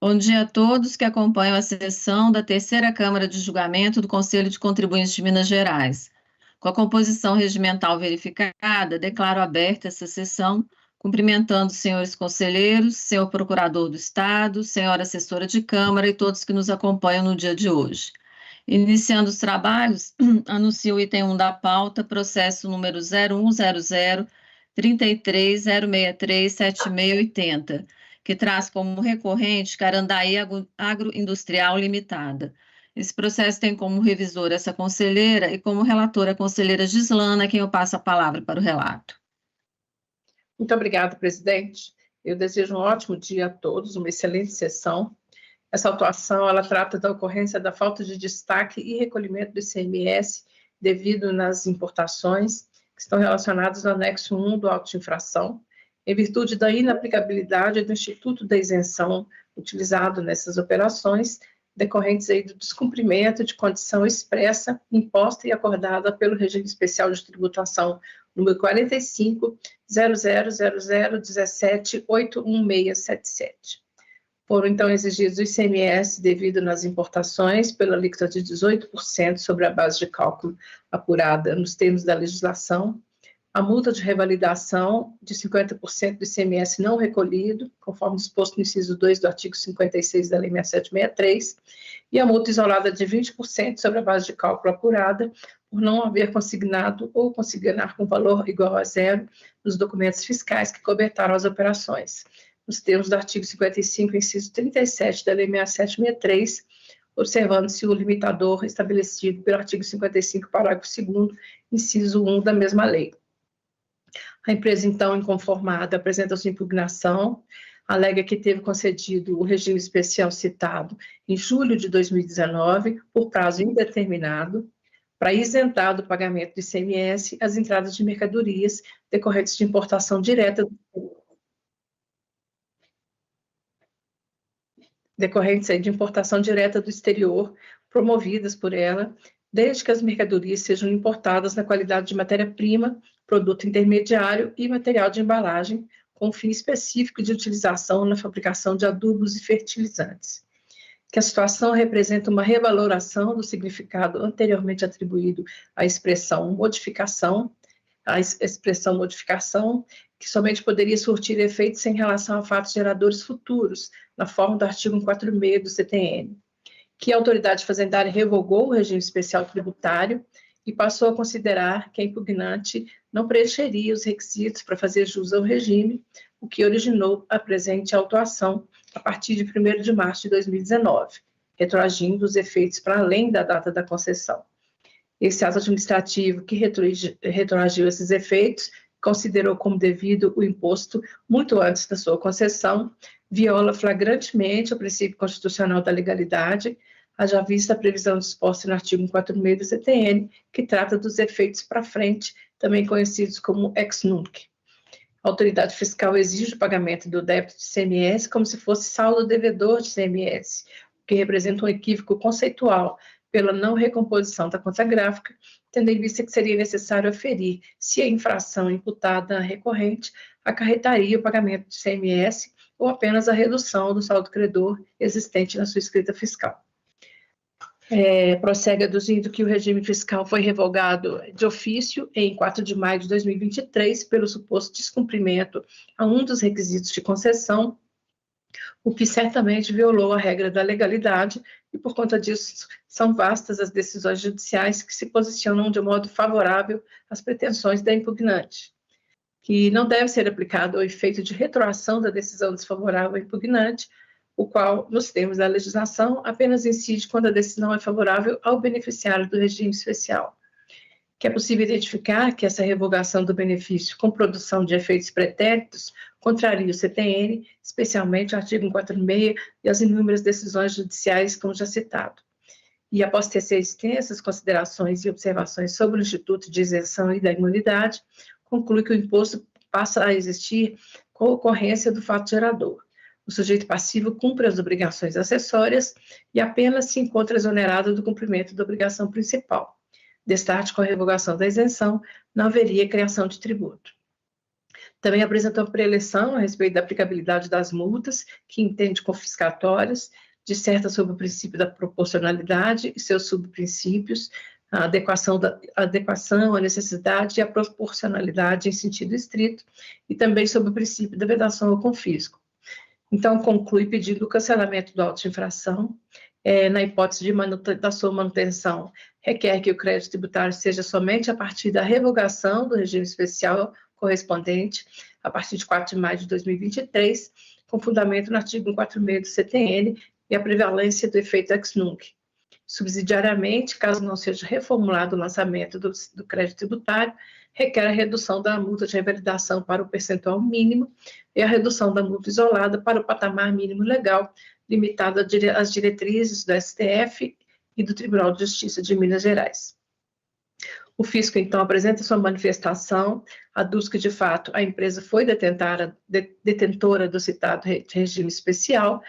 Bom dia a todos que acompanham a sessão da Terceira Câmara de Julgamento do Conselho de Contribuintes de Minas Gerais. Com a composição regimental verificada, declaro aberta essa sessão, cumprimentando os senhores conselheiros, senhor procurador do Estado, senhora assessora de Câmara e todos que nos acompanham no dia de hoje. Iniciando os trabalhos, anuncio o item 1 da pauta, processo número 0100 33 063 que traz como recorrente Carandaí Agroindustrial Limitada. Esse processo tem como revisora essa conselheira e como relatora a conselheira Gislana, a quem eu passo a palavra para o relato. Muito obrigada, presidente. Eu desejo um ótimo dia a todos, uma excelente sessão. Essa autuação, ela trata da ocorrência da falta de destaque e recolhimento do ICMS devido nas importações que estão relacionadas no anexo 1 do auto de infração, em virtude da inaplicabilidade do Instituto da Isenção utilizado nessas operações, decorrentes aí do descumprimento de condição expressa, imposta e acordada pelo regime especial de tributação número 45 000017 81677. Foram, então, exigidos o ICMS devido nas importações pela alíquota de 18% sobre a base de cálculo apurada nos termos da legislação, a multa de revalidação de 50% do ICMS não recolhido, conforme disposto no inciso 2 do artigo 56 da Lei 6763, e a multa isolada de 20% sobre a base de cálculo apurada, por não haver consignado ou consignar com valor igual a zero nos documentos fiscais que cobertaram as operações, nos termos do artigo 55, inciso 37 da Lei 6763, observando-se o limitador estabelecido pelo artigo 55, parágrafo 2º, inciso 1 da mesma lei. A empresa, então, inconformada, apresenta sua impugnação, alega que teve concedido o regime especial citado em julho de 2019, por prazo indeterminado, para isentar do pagamento do ICMS as entradas de mercadorias decorrentes de importação direta do exterior, promovidas por ela, desde que as mercadorias sejam importadas na qualidade de matéria-prima, produto intermediário e material de embalagem, com fim específico de utilização na fabricação de adubos e fertilizantes. Que a situação representa uma revaloração do significado anteriormente atribuído à expressão modificação, que somente poderia surtir efeitos em relação a fatos geradores futuros, na forma do artigo 146 do CTN. Que a autoridade fazendária revogou o regime especial tributário e passou a considerar que a impugnante não preencheria os requisitos para fazer jus ao regime, o que originou a presente autuação a partir de 1º de março de 2019, retroagindo os efeitos para além da data da concessão. Esse ato administrativo que retroagiu esses efeitos, considerou como devido o imposto muito antes da sua concessão, viola flagrantemente o princípio constitucional da legalidade, haja vista a previsão disposta no artigo 146 do CTN, que trata dos efeitos para frente, também conhecidos como ex nunc. A autoridade fiscal exige o pagamento do débito de ICMS como se fosse saldo devedor de ICMS, o que representa um equívoco conceitual pela não recomposição da conta gráfica, tendo em vista que seria necessário aferir se a infração imputada recorrente acarretaria o pagamento de ICMS ou apenas a redução do saldo credor existente na sua escrita fiscal. Prossegue aduzindo que o regime fiscal foi revogado de ofício em 4 de maio de 2023 pelo suposto descumprimento a um dos requisitos de concessão, o que certamente violou a regra da legalidade e, por conta disso, são vastas as decisões judiciais que se posicionam de modo favorável às pretensões da impugnante, que não deve ser aplicado ao efeito de retroação da decisão desfavorável ao impugnante, o qual, nos termos da legislação, apenas incide quando a decisão é favorável ao beneficiário do regime especial. Que é possível identificar que essa revogação do benefício com produção de efeitos pretéritos contraria o CTN, especialmente o artigo 146 e as inúmeras decisões judiciais, como já citado. E após tecer extensas considerações e observações sobre o Instituto de Isenção e da Imunidade, conclui que o imposto passa a existir com a ocorrência do fato gerador. O sujeito passivo cumpre as obrigações acessórias e apenas se encontra exonerado do cumprimento da obrigação principal. Destarte, com a revogação da isenção, não haveria criação de tributo. Também apresentou preleção a respeito da aplicabilidade das multas, que entende confiscatórias, disserta sobre o princípio da proporcionalidade e seus subprincípios, a adequação, a necessidade e a proporcionalidade em sentido estrito, e também sobre o princípio da vedação ao confisco. Então, conclui pedindo o cancelamento do auto de infração. Na hipótese da sua manutenção, requer que o crédito tributário seja somente a partir da revogação do regime especial correspondente, a partir de 4 de maio de 2023, com fundamento no artigo 146 do CTN e a prevalência do efeito ex nunc. Subsidiariamente, caso não seja reformulado o lançamento do crédito tributário, requer a redução da multa de revalidação para o percentual mínimo e a redução da multa isolada para o patamar mínimo legal, limitado às diretrizes do STF e do Tribunal de Justiça de Minas Gerais. O fisco, então, apresenta sua manifestação, aduz que, de fato, a empresa foi detentora do citado regime especial,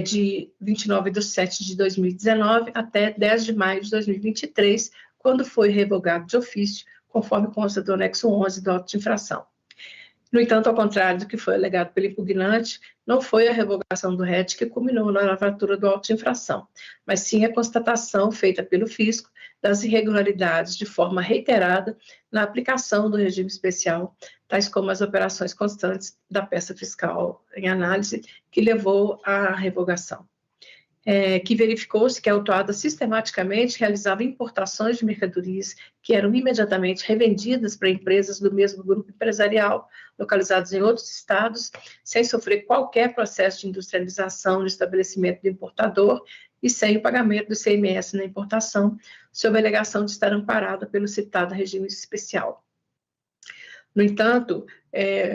de 29/7/2019 até 10 de maio de 2023, quando foi revogado de ofício, conforme consta do anexo 11 do auto de infração. No entanto, ao contrário do que foi alegado pelo impugnante, não foi a revogação do RET que culminou na lavratura do auto de infração, mas sim a constatação feita pelo fisco das irregularidades de forma reiterada na aplicação do regime especial, tais como as operações constantes da peça fiscal em análise, que levou à revogação. Que verificou-se que a autuada sistematicamente realizava importações de mercadorias que eram imediatamente revendidas para empresas do mesmo grupo empresarial, localizadas em outros estados, sem sofrer qualquer processo de industrialização no estabelecimento do importador e sem o pagamento do ICMS na importação, sob a alegação de estar amparada pelo citado regime especial. No entanto,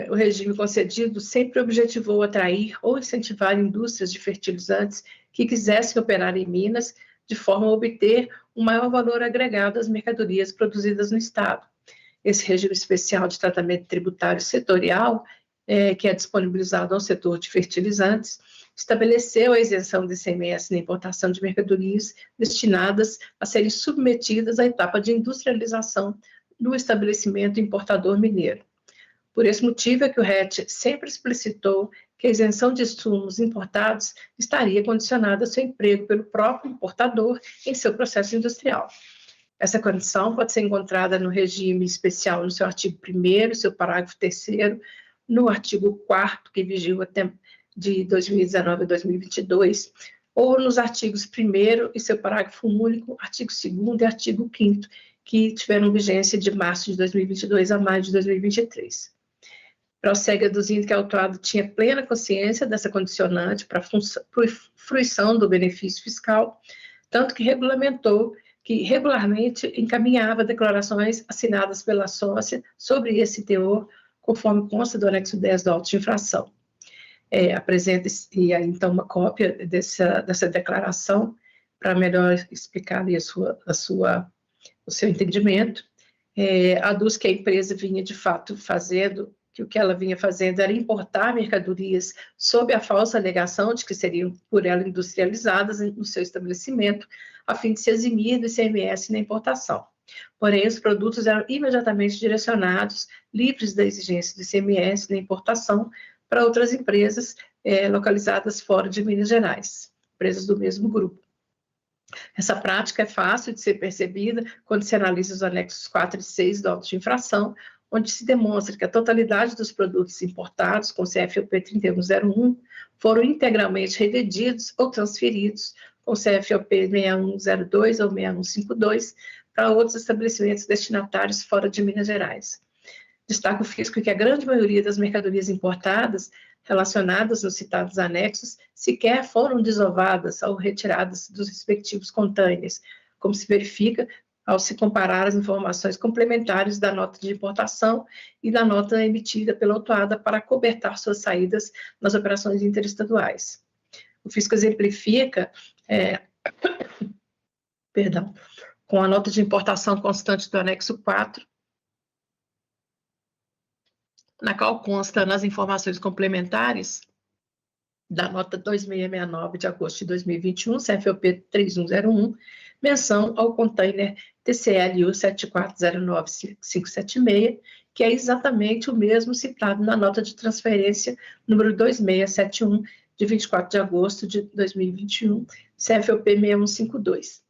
o regime concedido sempre objetivou atrair ou incentivar indústrias de fertilizantes que quisessem operar em Minas, de forma a obter um maior valor agregado às mercadorias produzidas no Estado. Esse regime especial de tratamento tributário setorial, que é disponibilizado ao setor de fertilizantes, estabeleceu a isenção do ICMS na importação de mercadorias destinadas a serem submetidas à etapa de industrialização do estabelecimento importador mineiro. Por esse motivo é que o RET sempre explicitou que a isenção de insumos importados estaria condicionada ao seu emprego pelo próprio importador em seu processo industrial. Essa condição pode ser encontrada no regime especial no seu artigo 1º, seu parágrafo 3º, no artigo 4º, que vigiu até de 2019 a 2022, ou nos artigos 1º e seu parágrafo único, artigo 2º e artigo 5º, que tiveram vigência de março de 2022 a maio de 2023. Prossegue aduzindo que a autuado tinha plena consciência dessa condicionante para fruição do benefício fiscal, tanto que regulamentou que regularmente encaminhava declarações assinadas pela sócia sobre esse teor, conforme consta do anexo 10 do auto de infração. Apresenta então uma cópia dessa declaração para melhor explicar ali o seu entendimento. Aduz que a empresa vinha de fato que o que ela vinha fazendo era importar mercadorias sob a falsa alegação de que seriam por ela industrializadas no seu estabelecimento, a fim de se eximir do ICMS na importação. Porém, os produtos eram imediatamente direcionados, livres da exigência do ICMS na importação, para outras empresas localizadas fora de Minas Gerais, empresas do mesmo grupo. Essa prática é fácil de ser percebida quando se analisa os anexos 4 e 6 do auto de infração, onde se demonstra que a totalidade dos produtos importados com CFOP 3101 foram integralmente revendidos ou transferidos com CFOP 6102 ou 6152 para outros estabelecimentos destinatários fora de Minas Gerais. Destaca o fisco que a grande maioria das mercadorias importadas relacionadas nos citados anexos sequer foram desovadas ou retiradas dos respectivos containers, como se verifica ao se comparar as informações complementares da nota de importação e da nota emitida pela autuada para cobertar suas saídas nas operações interestaduais. O fisco exemplifica, com a nota de importação constante do anexo 4, na qual consta nas informações complementares da nota 2669 de agosto de 2021, CFOP 3101, menção ao container TCLU 7409576, que é exatamente o mesmo citado na nota de transferência número 2671, de 24 de agosto de 2021, CFOP 6152.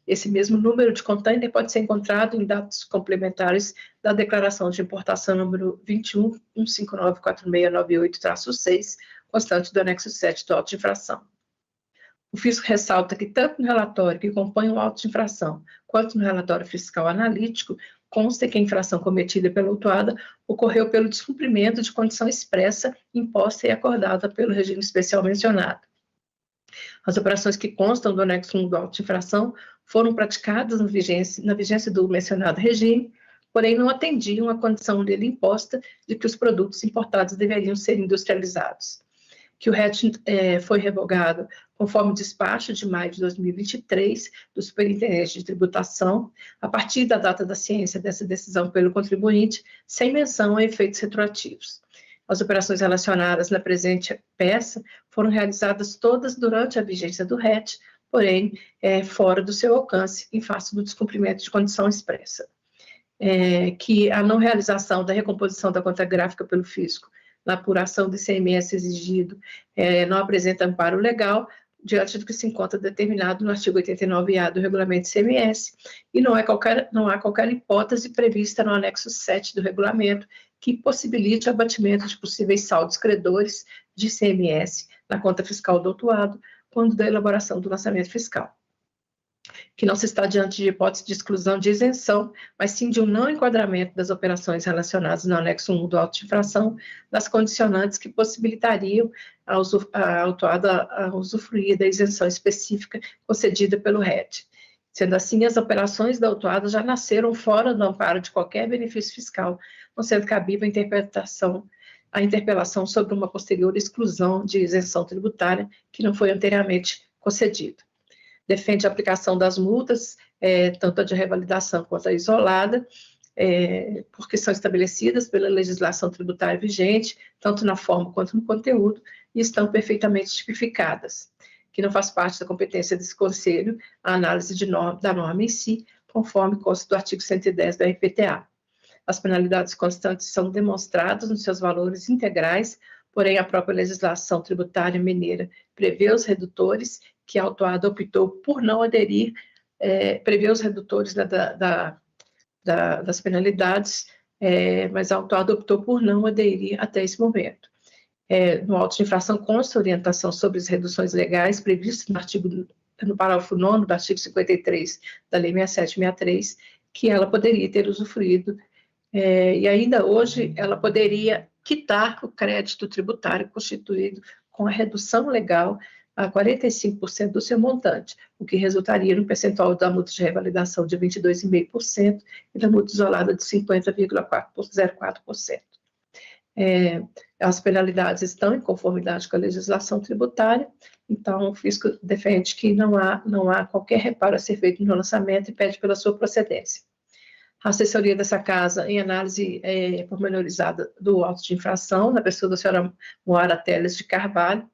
Esse mesmo número de container pode ser encontrado em dados complementares da declaração de importação número 21.1594698-6, constante do anexo 7 do auto de infração. O fisco ressalta que tanto no relatório que compõe o auto de infração, quanto no relatório fiscal analítico, consta que a infração cometida pela autuada ocorreu pelo descumprimento de condição expressa, imposta e acordada pelo regime especial mencionado. As operações que constam do anexo 1 do auto de infração foram praticadas na vigência do mencionado regime, porém não atendiam à condição dele imposta de que os produtos importados deveriam ser industrializados. Que o RET foi revogado conforme o despacho de maio de 2023 do Superintendente de Tributação, a partir da data da ciência dessa decisão pelo contribuinte, sem menção a efeitos retroativos. As operações relacionadas na presente peça foram realizadas todas durante a vigência do RET, porém, fora do seu alcance, em face do descumprimento de condição expressa. Que a não realização da recomposição da conta gráfica pelo fisco na apuração do ICMS exigido não apresenta amparo legal, diante do que se encontra determinado no artigo 89A do Regulamento ICMS, e não há qualquer hipótese prevista no anexo 7 do regulamento que possibilite o abatimento de possíveis saldos credores de ICMS na conta fiscal do autuado, quando da elaboração do lançamento fiscal. Que não se está diante de hipótese de exclusão de isenção, mas sim de um não enquadramento das operações relacionadas no anexo 1 do auto de infração, das condicionantes que possibilitariam a autuada a usufruir da isenção específica concedida pelo RET. Sendo assim, as operações da autuada já nasceram fora do amparo de qualquer benefício fiscal, não sendo cabível a interpelação sobre uma posterior exclusão de isenção tributária que não foi anteriormente concedida. Defende a aplicação das multas, tanto a de revalidação quanto a isolada, porque são estabelecidas pela legislação tributária vigente, tanto na forma quanto no conteúdo, e estão perfeitamente tipificadas, que não faz parte da competência desse Conselho a análise da norma em si, conforme consta do artigo 110 da RPTA. As penalidades constantes são demonstradas nos seus valores integrais, porém a própria legislação tributária mineira prevê os redutores, que a autuada optou por não aderir, prevê os redutores das penalidades, mas a autuada optou por não aderir até esse momento. No auto de infração consta orientação sobre as reduções legais previstas no parágrafo 9º do artigo 53 da Lei 6763, que ela poderia ter usufruído, e ainda hoje ela poderia quitar o crédito tributário constituído com a redução legal a 45% do seu montante, o que resultaria no percentual da multa de revalidação de 22,5% e da multa isolada de 50,04%. As penalidades estão em conformidade com a legislação tributária, então o fisco defende que não há qualquer reparo a ser feito no lançamento e pede pela sua procedência. A assessoria dessa casa, em análise pormenorizada do auto de infração, na pessoa da senhora Moara Teles de Carvalho,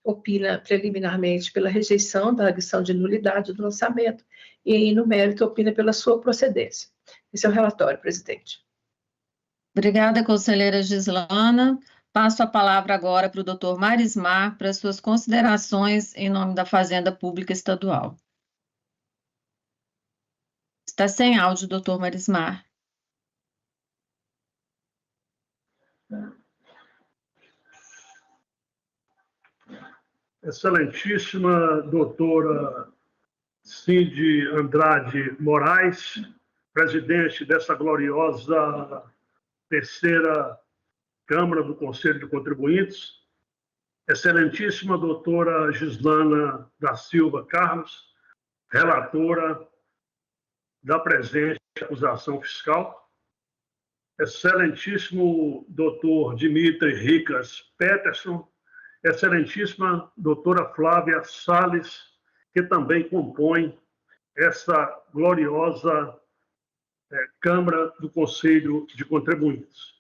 opina preliminarmente pela rejeição da agressão de nulidade do lançamento e, no mérito, opina pela sua procedência. Esse é o relatório, presidente. Obrigada, conselheira Gislana. Passo a palavra agora para o doutor Marismar para suas considerações em nome da Fazenda Pública Estadual. Está sem áudio, doutor Marismar. Excelentíssima doutora Cindy Andrade Moraes, presidente dessa gloriosa terceira Câmara do Conselho de Contribuintes, excelentíssima doutora Gislana da Silva Carlos, relatora da presente acusação fiscal, excelentíssimo doutor Dimitri Ricas Peterson, excelentíssima doutora Flávia Salles, que também compõe essa gloriosa Câmara do Conselho de Contribuintes.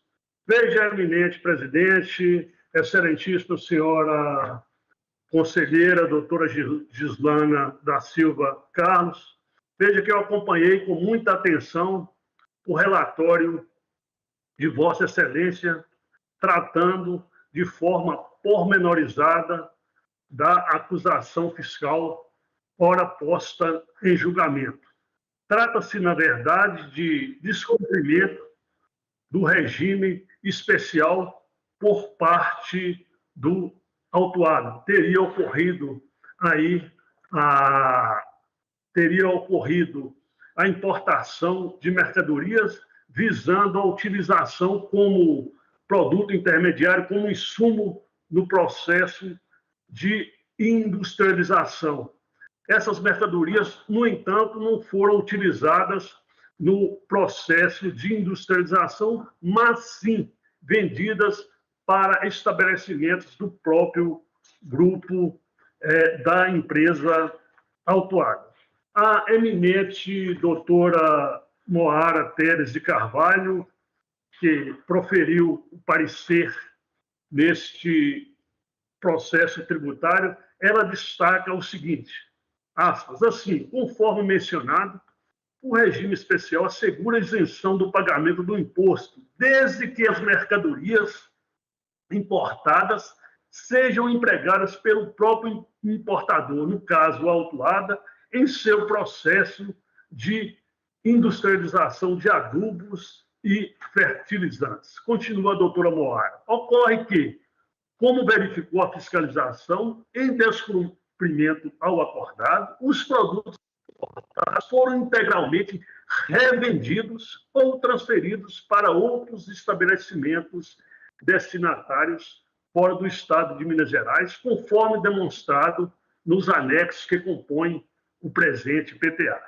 Veja, eminente presidente, excelentíssima senhora conselheira, doutora Gislana da Silva Carlos, veja que eu acompanhei com muita atenção o relatório de Vossa Excelência, tratando de forma pormenorizada da acusação fiscal ora posta em julgamento. Trata-se, na verdade, de descumprimento do regime especial por parte do autuado. Teria ocorrido a importação de mercadorias visando a utilização como produto intermediário, como insumo no processo de industrialização. Essas mercadorias, no entanto, não foram utilizadas no processo de industrialização, mas sim vendidas para estabelecimentos do próprio grupo da empresa autuada. A eminente doutora Moara Teres de Carvalho, que proferiu o parecer neste processo tributário, ela destaca o seguinte, aspas, assim, conforme mencionado, o regime especial assegura a isenção do pagamento do imposto, desde que as mercadorias importadas sejam empregadas pelo próprio importador, no caso, a autuada, em seu processo de industrialização de adubos e fertilizantes. Continua a doutora Moara. Ocorre que, como verificou a fiscalização, em descumprimento ao acordado, os produtos importados foram integralmente revendidos ou transferidos para outros estabelecimentos destinatários fora do Estado de Minas Gerais, conforme demonstrado nos anexos que compõem o presente PTA.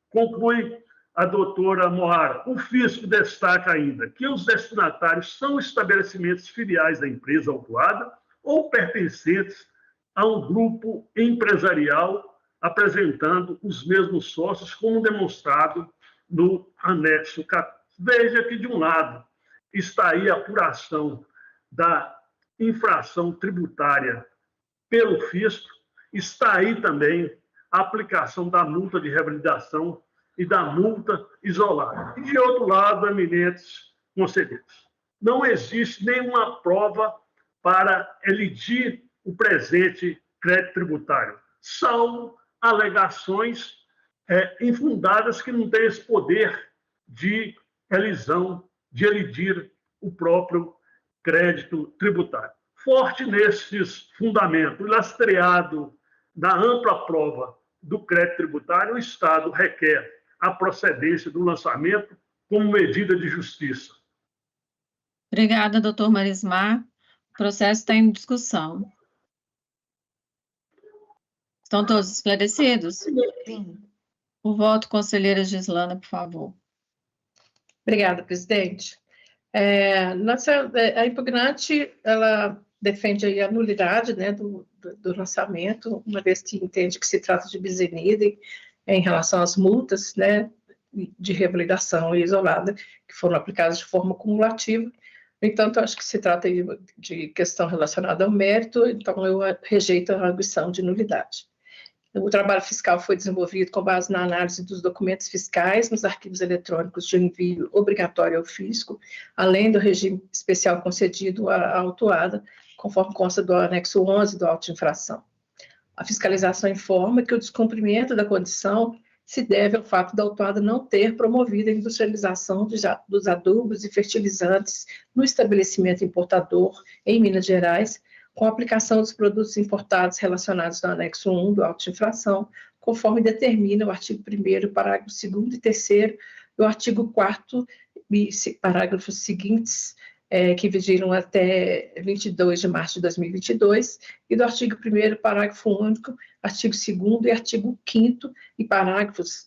Conclui a doutora Moara. O fisco destaca ainda que os destinatários são estabelecimentos filiais da empresa autuada ou pertencentes a um grupo empresarial apresentando os mesmos sócios, como demonstrado no anexo 14. Veja que, de um lado, está aí a apuração da infração tributária pelo fisco, está aí também a aplicação da multa de reabilitação e da multa isolada. E, de outro lado, eminentes conselheiros, não existe nenhuma prova para elidir o presente crédito tributário. São alegações infundadas que não têm esse poder de elisão, de elidir o próprio crédito tributário. Forte nesses fundamentos, lastreado na ampla prova do crédito tributário, o Estado requer a procedência do lançamento como medida de justiça. Obrigada, doutor Marismar. O processo está em discussão. Estão todos esclarecidos? Sim. O voto, conselheira Gislana, por favor. Obrigada, presidente. A impugnante, ela defende aí a nulidade, né, do lançamento, uma vez que entende que se trata de bis in idem em relação às multas, né, de reabilitação isolada, que foram aplicadas de forma cumulativa. No entanto, acho que se trata aí de questão relacionada ao mérito, então eu rejeito a arguição de nulidade. O trabalho fiscal foi desenvolvido com base na análise dos documentos fiscais nos arquivos eletrônicos de envio obrigatório ao fisco, além do regime especial concedido à autuada, conforme consta do anexo 11 do auto de infração. A fiscalização informa que o descumprimento da condição se deve ao fato da autuada não ter promovido a industrialização dos adubos e fertilizantes no estabelecimento importador em Minas Gerais, com a aplicação dos produtos importados relacionados ao anexo 1 do auto de infração, conforme determina o artigo 1º, parágrafo 2º e 3º do artigo 4º e parágrafos seguintes, que vigiram até 22 de março de 2022, e do artigo 1º, parágrafo único, artigo 2º e artigo 5º, e parágrafos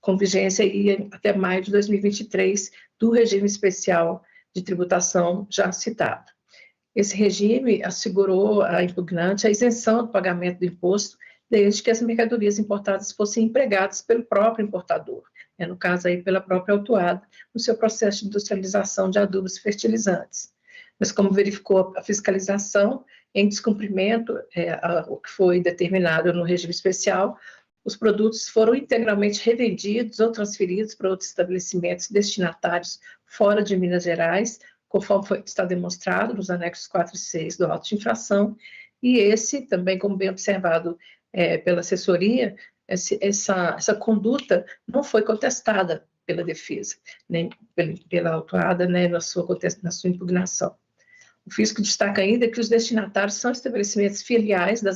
com vigência até maio de 2023, do regime especial de tributação já citado. Esse regime assegurou à impugnante a isenção do pagamento do imposto desde que as mercadorias importadas fossem empregadas pelo próprio importador, no caso aí pela própria autuada, no seu processo de industrialização de adubos e fertilizantes. Mas como verificou a fiscalização, em descumprimento o que foi determinado no regime especial, os produtos foram integralmente revendidos ou transferidos para outros estabelecimentos destinatários fora de Minas Gerais, conforme está demonstrado nos anexos 4 e 6 do auto de infração, e esse também, como bem observado pela assessoria, essa conduta não foi contestada pela defesa, nem pela autuada, né, na sua impugnação. O fisco destaca ainda que os destinatários são estabelecimentos filiais da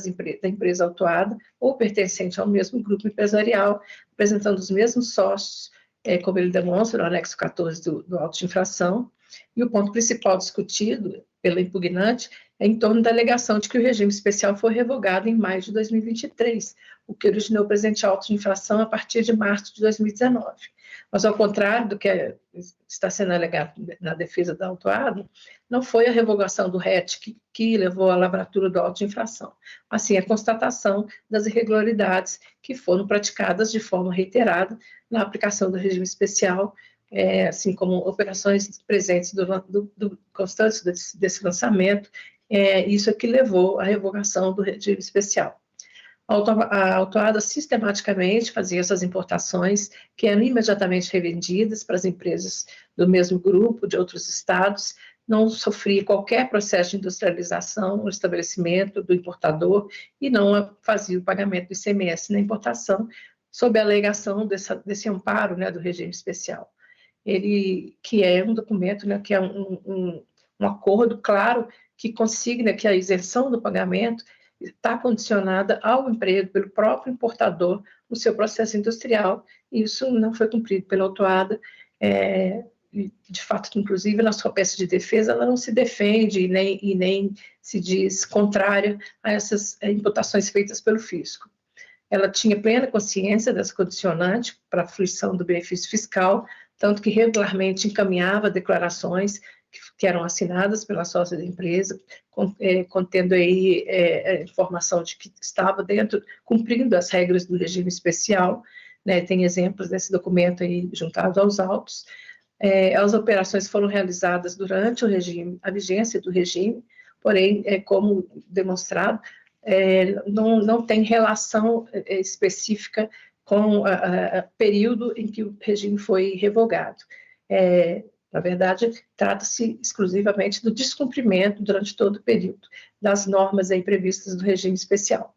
empresa autuada ou pertencentes ao mesmo grupo empresarial, apresentando os mesmos sócios, como ele demonstra no anexo 14 do auto de infração. E o ponto principal discutido pela impugnante é em torno da alegação de que o regime especial foi revogado em maio de 2023, o que originou o presente auto de infração a partir de março de 2019. Mas, ao contrário do que está sendo alegado na defesa da autuada, não foi a revogação do RET que levou à lavratura do auto de infração, mas sim a constatação das irregularidades que foram praticadas de forma reiterada na aplicação do regime especial, assim como operações presentes constantes desse lançamento, isso é que levou à revogação do regime especial. A autuada sistematicamente fazia essas importações, que eram imediatamente revendidas para as empresas do mesmo grupo, de outros estados, não sofria qualquer processo de industrialização no estabelecimento do importador e não fazia o pagamento do ICMS na importação, sob a alegação desse amparo, né, do regime especial. Ele, que é um documento, né, que é um acordo claro que consigna que a isenção do pagamento está condicionada ao emprego pelo próprio importador no seu processo industrial, e isso não foi cumprido pela autuada, de fato, inclusive, na sua peça de defesa, ela não se defende e nem se diz contrária a essas imputações feitas pelo fisco. Ela tinha plena consciência dessa condicionante para a fruição do benefício fiscal, tanto que regularmente encaminhava declarações que eram assinadas pela sócia da empresa, contendo aí a informação de que estava cumprindo as regras do regime especial, né? Tem exemplos desse documento aí juntados aos autos. As operações foram realizadas durante a vigência do regime, porém, como demonstrado, não tem relação específica com o período em que o regime foi revogado. Na verdade, trata-se exclusivamente do descumprimento, durante todo o período, das normas aí previstas do regime especial.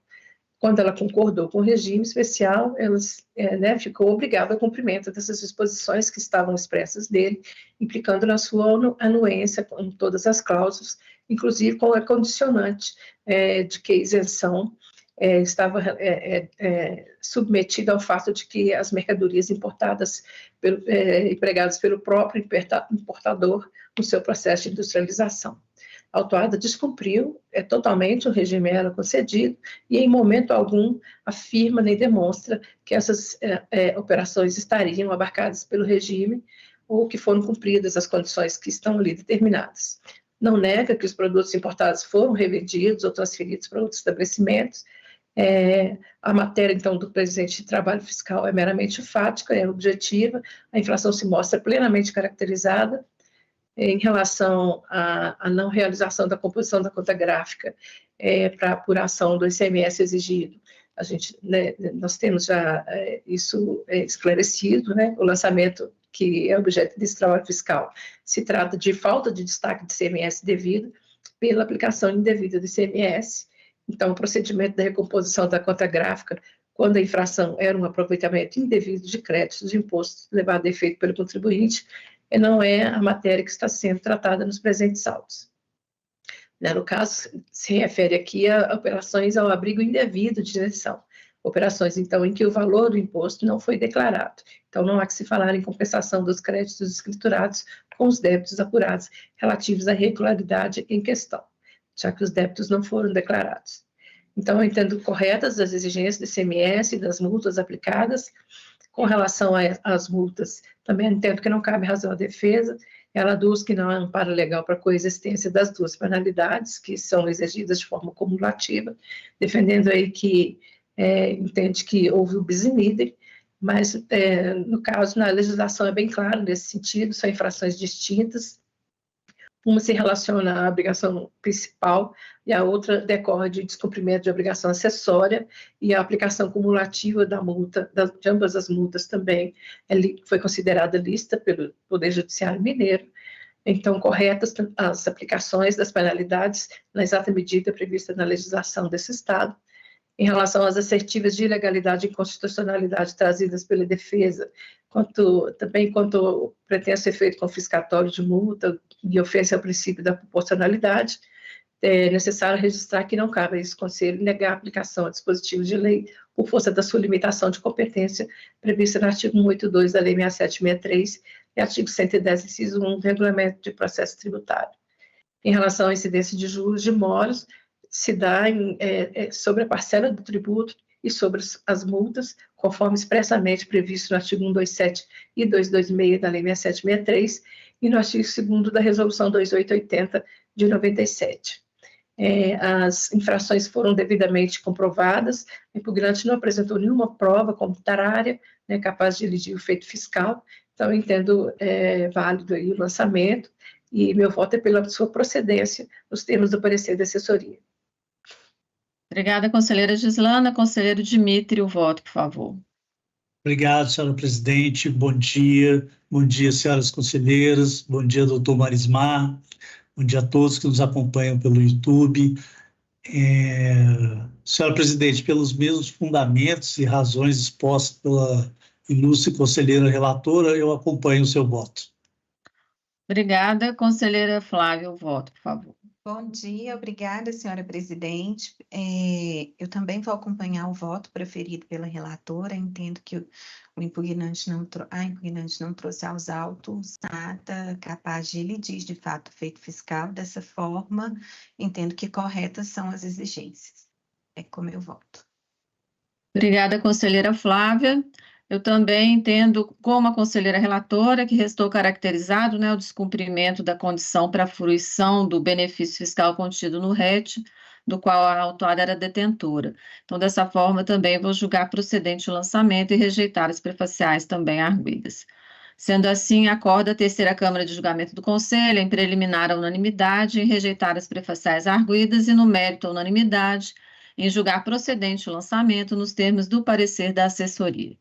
Quando ela concordou com o regime especial, ela ficou obrigada ao cumprimento dessas disposições que estavam expressas dele, implicando na sua anuência com todas as cláusulas, inclusive com a condicionante de que a isenção estava submetida ao fato de que as mercadorias importadas, empregadas pelo próprio importador no seu processo de industrialização. A autuada descumpriu totalmente o regime a ela concedido e, em momento algum, afirma nem demonstra que essas operações estariam abarcadas pelo regime ou que foram cumpridas as condições que estão ali determinadas. Não nega que os produtos importados foram revendidos ou transferidos para outros estabelecimentos. A matéria, então, do presente trabalho fiscal é meramente fática, é objetiva, a infração se mostra plenamente caracterizada. Em relação à não realização da composição da conta gráfica para apuração do ICMS exigido, nós temos já isso esclarecido, né? O lançamento que é objeto desse trabalho fiscal se trata de falta de destaque de ICMS devido pela aplicação indevida do ICMS. Então, o procedimento da recomposição da conta gráfica, quando a infração era um aproveitamento indevido de créditos de imposto levado a efeito pelo contribuinte, não é a matéria que está sendo tratada nos presentes autos. No caso, se refere aqui a operações ao abrigo indevido de isenção, operações, então, em que o valor do imposto não foi declarado. Então, não há que se falar em compensação dos créditos escriturados com os débitos apurados relativos à irregularidade em questão, já que os débitos não foram declarados. Então, eu entendo corretas as exigências do ICMS e das multas aplicadas. Com relação às multas, também entendo que não cabe razão à defesa. Ela aduz que não há amparo legal para a coexistência das duas penalidades, que são exigidas de forma cumulativa, defendendo aí que entende que houve o bis in idem, mas, no caso, na legislação é bem claro nesse sentido, são infrações distintas. Uma se relaciona à obrigação principal e a outra decorre de descumprimento de obrigação acessória, e a aplicação cumulativa da multa, de ambas as multas também foi considerada lícita pelo Poder Judiciário Mineiro. Então, corretas as aplicações das penalidades na exata medida prevista na legislação desse Estado. Em relação às assertivas de ilegalidade e inconstitucionalidade trazidas pela defesa, quanto ao pretenso efeito confiscatório de multa e ofensa ao princípio da proporcionalidade, é necessário registrar que não cabe a esse Conselho negar a aplicação a dispositivos de lei por força da sua limitação de competência prevista no artigo 182 da Lei 6763 e artigo 110, inciso 1 do Regulamento de Processo Tributário. Em relação à incidência de juros de moros, se dá sobre a parcela do tributo e sobre as multas, conforme expressamente previsto no artigo 127 e 226 da Lei 6763 e no artigo 2º da Resolução 2880 de 97. As infrações foram devidamente comprovadas, o impugnante não apresentou nenhuma prova contrária, né, capaz de elidir o efeito fiscal, então eu entendo válido aí o lançamento, e meu voto é pela sua procedência, nos termos do parecer da assessoria. Obrigada, conselheira Gislana. Conselheiro Dimitri, o voto, por favor. Obrigado, senhora presidente. Bom dia, senhoras conselheiras. Bom dia, doutor Marismar. Bom dia a todos que nos acompanham pelo YouTube. Senhora presidente, pelos mesmos fundamentos e razões expostas pela ilustre conselheira relatora, eu acompanho o seu voto. Obrigada, conselheira Flávia, o voto, por favor. Bom dia, obrigada, senhora presidente. Eu também vou acompanhar o voto proferido pela relatora. Entendo que a impugnante não trouxe aos autos nada capaz de elidir, de fato, o feito fiscal. Dessa forma, entendo que corretas são as exigências. É como eu voto. Obrigada, conselheira Flávia. Eu também entendo, como a conselheira relatora, que restou caracterizado, né, o descumprimento da condição para a fruição do benefício fiscal contido no RET, do qual a autora era detentora. Então, dessa forma, também vou julgar procedente o lançamento e rejeitar as prefaciais também arguidas. Sendo assim, acorda a terceira Câmara de Julgamento do Conselho, em preliminar a unanimidade, em rejeitar as prefaciais arguidas e, no mérito, a unanimidade, em julgar procedente o lançamento nos termos do parecer da assessoria.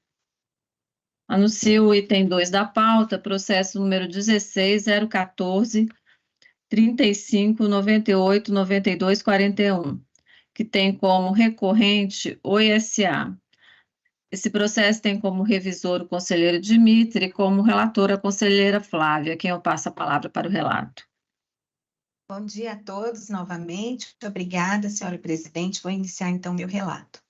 Anuncio o item 2 da pauta, processo número 16.014, 35, 98, 92, 41, que tem como recorrente o ISA. Esse processo tem como revisor o conselheiro Dimitri e como relatora a conselheira Flávia, quem eu passo a palavra para o relato. Bom dia a todos novamente. Obrigada, senhora presidente. Vou iniciar então meu relato.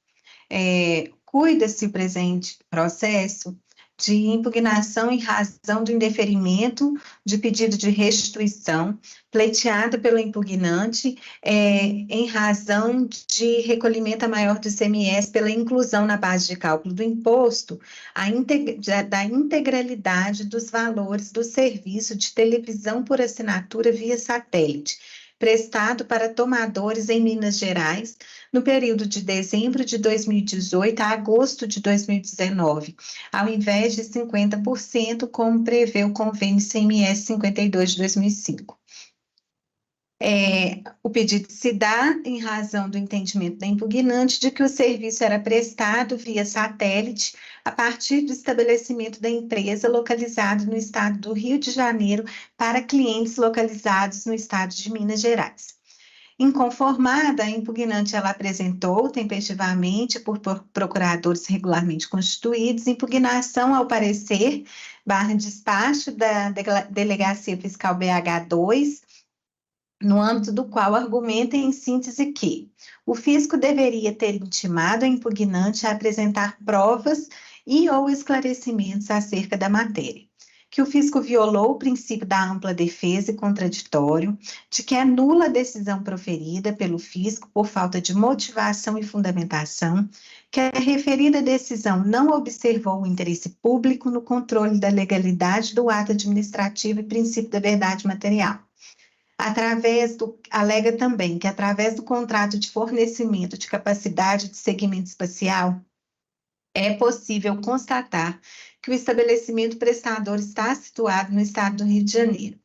Cuida-se o presente processo de impugnação em razão do indeferimento de pedido de restituição pleiteado pelo impugnante em razão de recolhimento a maior do ICMS pela inclusão na base de cálculo do imposto da integralidade dos valores do serviço de televisão por assinatura via satélite, prestado para tomadores em Minas Gerais, no período de dezembro de 2018 a agosto de 2019, ao invés de 50%, como prevê o convênio ICMS 52 de 2005. O pedido se dá em razão do entendimento da impugnante de que o serviço era prestado via satélite a partir do estabelecimento da empresa localizado no estado do Rio de Janeiro para clientes localizados no estado de Minas Gerais. Inconformada, a impugnante ela apresentou tempestivamente por procuradores regularmente constituídos impugnação ao parecer /despacho da Delegacia Fiscal BH2, no âmbito do qual argumenta em síntese que o fisco deveria ter intimado a impugnante a apresentar provas e ou esclarecimentos acerca da matéria, que o fisco violou o princípio da ampla defesa e contraditório, de que é nula a decisão proferida pelo fisco por falta de motivação e fundamentação, que a referida decisão não observou o interesse público no controle da legalidade do ato administrativo e princípio da verdade material. Alega também que, através do contrato de fornecimento de capacidade de segmento espacial, é possível constatar que o estabelecimento prestador está situado no estado do Rio de Janeiro.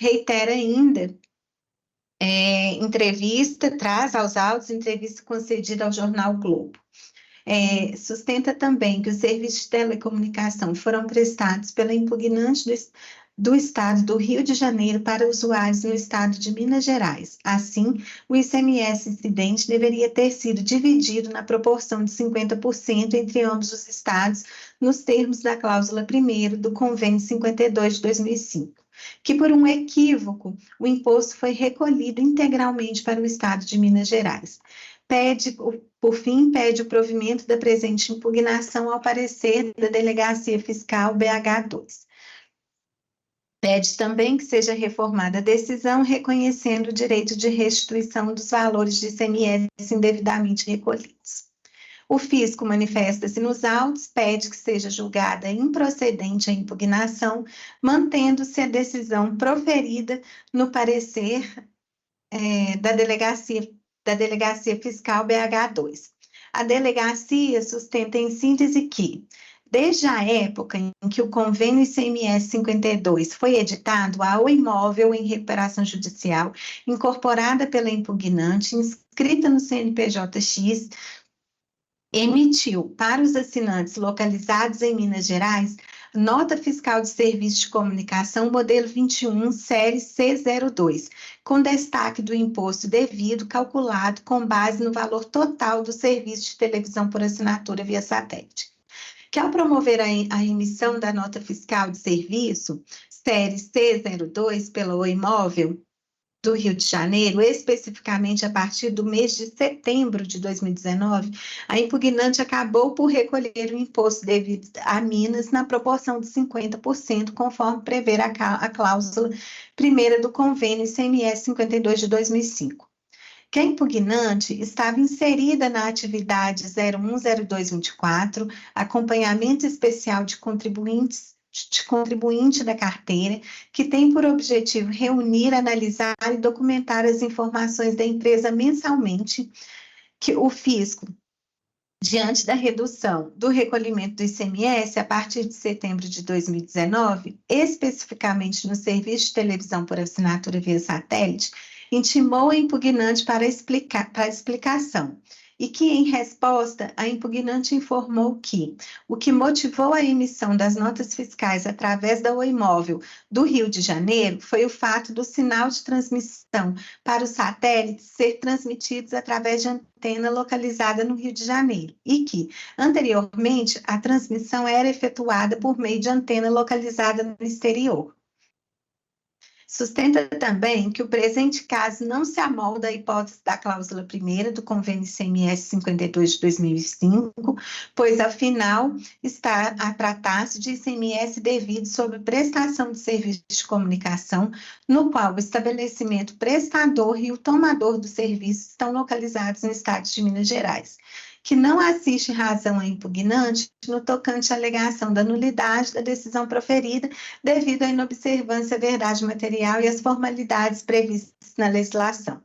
reitera ainda traz aos autos entrevista concedida ao jornal Globo. Sustenta também que os serviços de telecomunicação foram prestados pela impugnante do Estado do Rio de Janeiro para usuários no Estado de Minas Gerais. Assim, o ICMS incidente deveria ter sido dividido na proporção de 50% entre ambos os estados, nos termos da cláusula 1ª do Convênio 52 de 2005. Que, por um equívoco, o imposto foi recolhido integralmente para o Estado de Minas Gerais. Por fim, pede o provimento da presente impugnação ao parecer da Delegacia Fiscal BH2. Pede também que seja reformada a decisão, reconhecendo o direito de restituição dos valores de ICMS indevidamente recolhidos. O fisco manifesta-se nos autos, pede que seja julgada improcedente a impugnação, mantendo-se a decisão proferida no parecer da Delegacia Fiscal BH2. A delegacia sustenta em síntese que, desde a época em que o convênio ICMS 52 foi editado, a Oi Imóvel em recuperação judicial, incorporada pela impugnante, inscrita no CNPJ-X, emitiu para os assinantes localizados em Minas Gerais nota fiscal de serviço de comunicação modelo 21, série C02, com destaque do imposto devido calculado com base no valor total do serviço de televisão por assinatura via satélite. Que ao promover a emissão da nota fiscal de serviço, série C02, pela Oi Imóvel do Rio de Janeiro, especificamente a partir do mês de setembro de 2019, a impugnante acabou por recolher o imposto devido a Minas na proporção de 50%, conforme prevê a cláusula 1ª do Convênio ICMS 52 de 2005. Que a impugnante estava inserida na atividade 010224, acompanhamento especial de contribuinte da carteira, que tem por objetivo reunir, analisar e documentar as informações da empresa mensalmente, que o fisco, diante da redução do recolhimento do ICMS a partir de setembro de 2019, especificamente no serviço de televisão por assinatura via satélite, intimou a impugnante para explicação, e que, em resposta, a impugnante informou que o que motivou a emissão das notas fiscais através da Oi Imóvel do Rio de Janeiro foi o fato do sinal de transmissão para os satélites ser transmitidos através de antena localizada no Rio de Janeiro, e que, anteriormente, a transmissão era efetuada por meio de antena localizada no exterior. Sustenta também que o presente caso não se amolda à hipótese da cláusula 1ª do Convênio ICMS 52 de 2005, pois, afinal, está a tratar-se de ICMS devido sobre prestação de serviço de comunicação, no qual o estabelecimento prestador e o tomador do serviço estão localizados no estado de Minas Gerais. Que não assiste razão à impugnante no tocante à alegação da nulidade da decisão proferida devido à inobservância à verdade material e às formalidades previstas na legislação.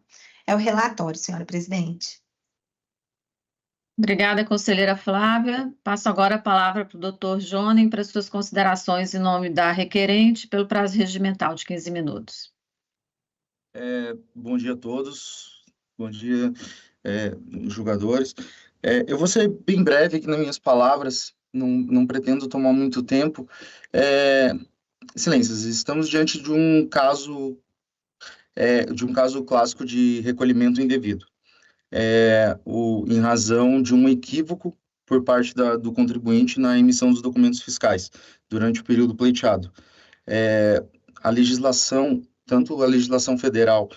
É o relatório, senhora presidente. Obrigada, conselheira Flávia. Passo agora a palavra para o doutor Jonen para suas considerações em nome da requerente pelo prazo regimental de 15 minutos. Bom dia a todos. Bom dia, julgadores. Eu vou ser bem breve aqui nas minhas palavras, não pretendo tomar muito tempo. Excelências, estamos diante de um caso clássico de recolhimento indevido, em razão de um equívoco por parte do contribuinte na emissão dos documentos fiscais durante o período pleiteado. A legislação, tanto a legislação federal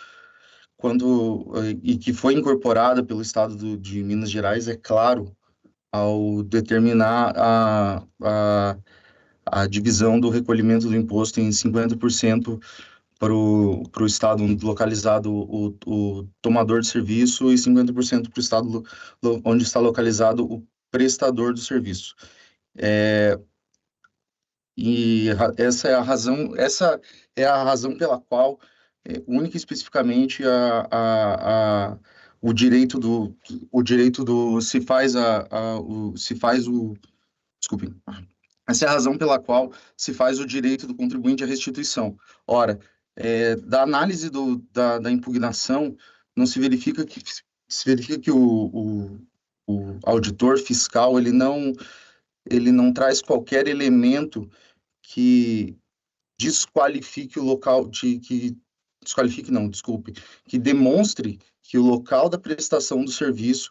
e que foi incorporada pelo Estado de Minas Gerais, é claro, ao determinar a divisão do recolhimento do imposto em 50% para o Estado onde localizado o tomador de serviço e 50% para o Estado onde está localizado o prestador do serviço. E essa é a razão pela qual única e especificamente o direito do desculpem, essa é a razão pela qual se faz o direito do contribuinte à restituição. Ora, Da análise da impugnação, não se verifica que o auditor fiscal ele não traz qualquer elemento que desqualifique o local, que demonstre que o local da prestação do serviço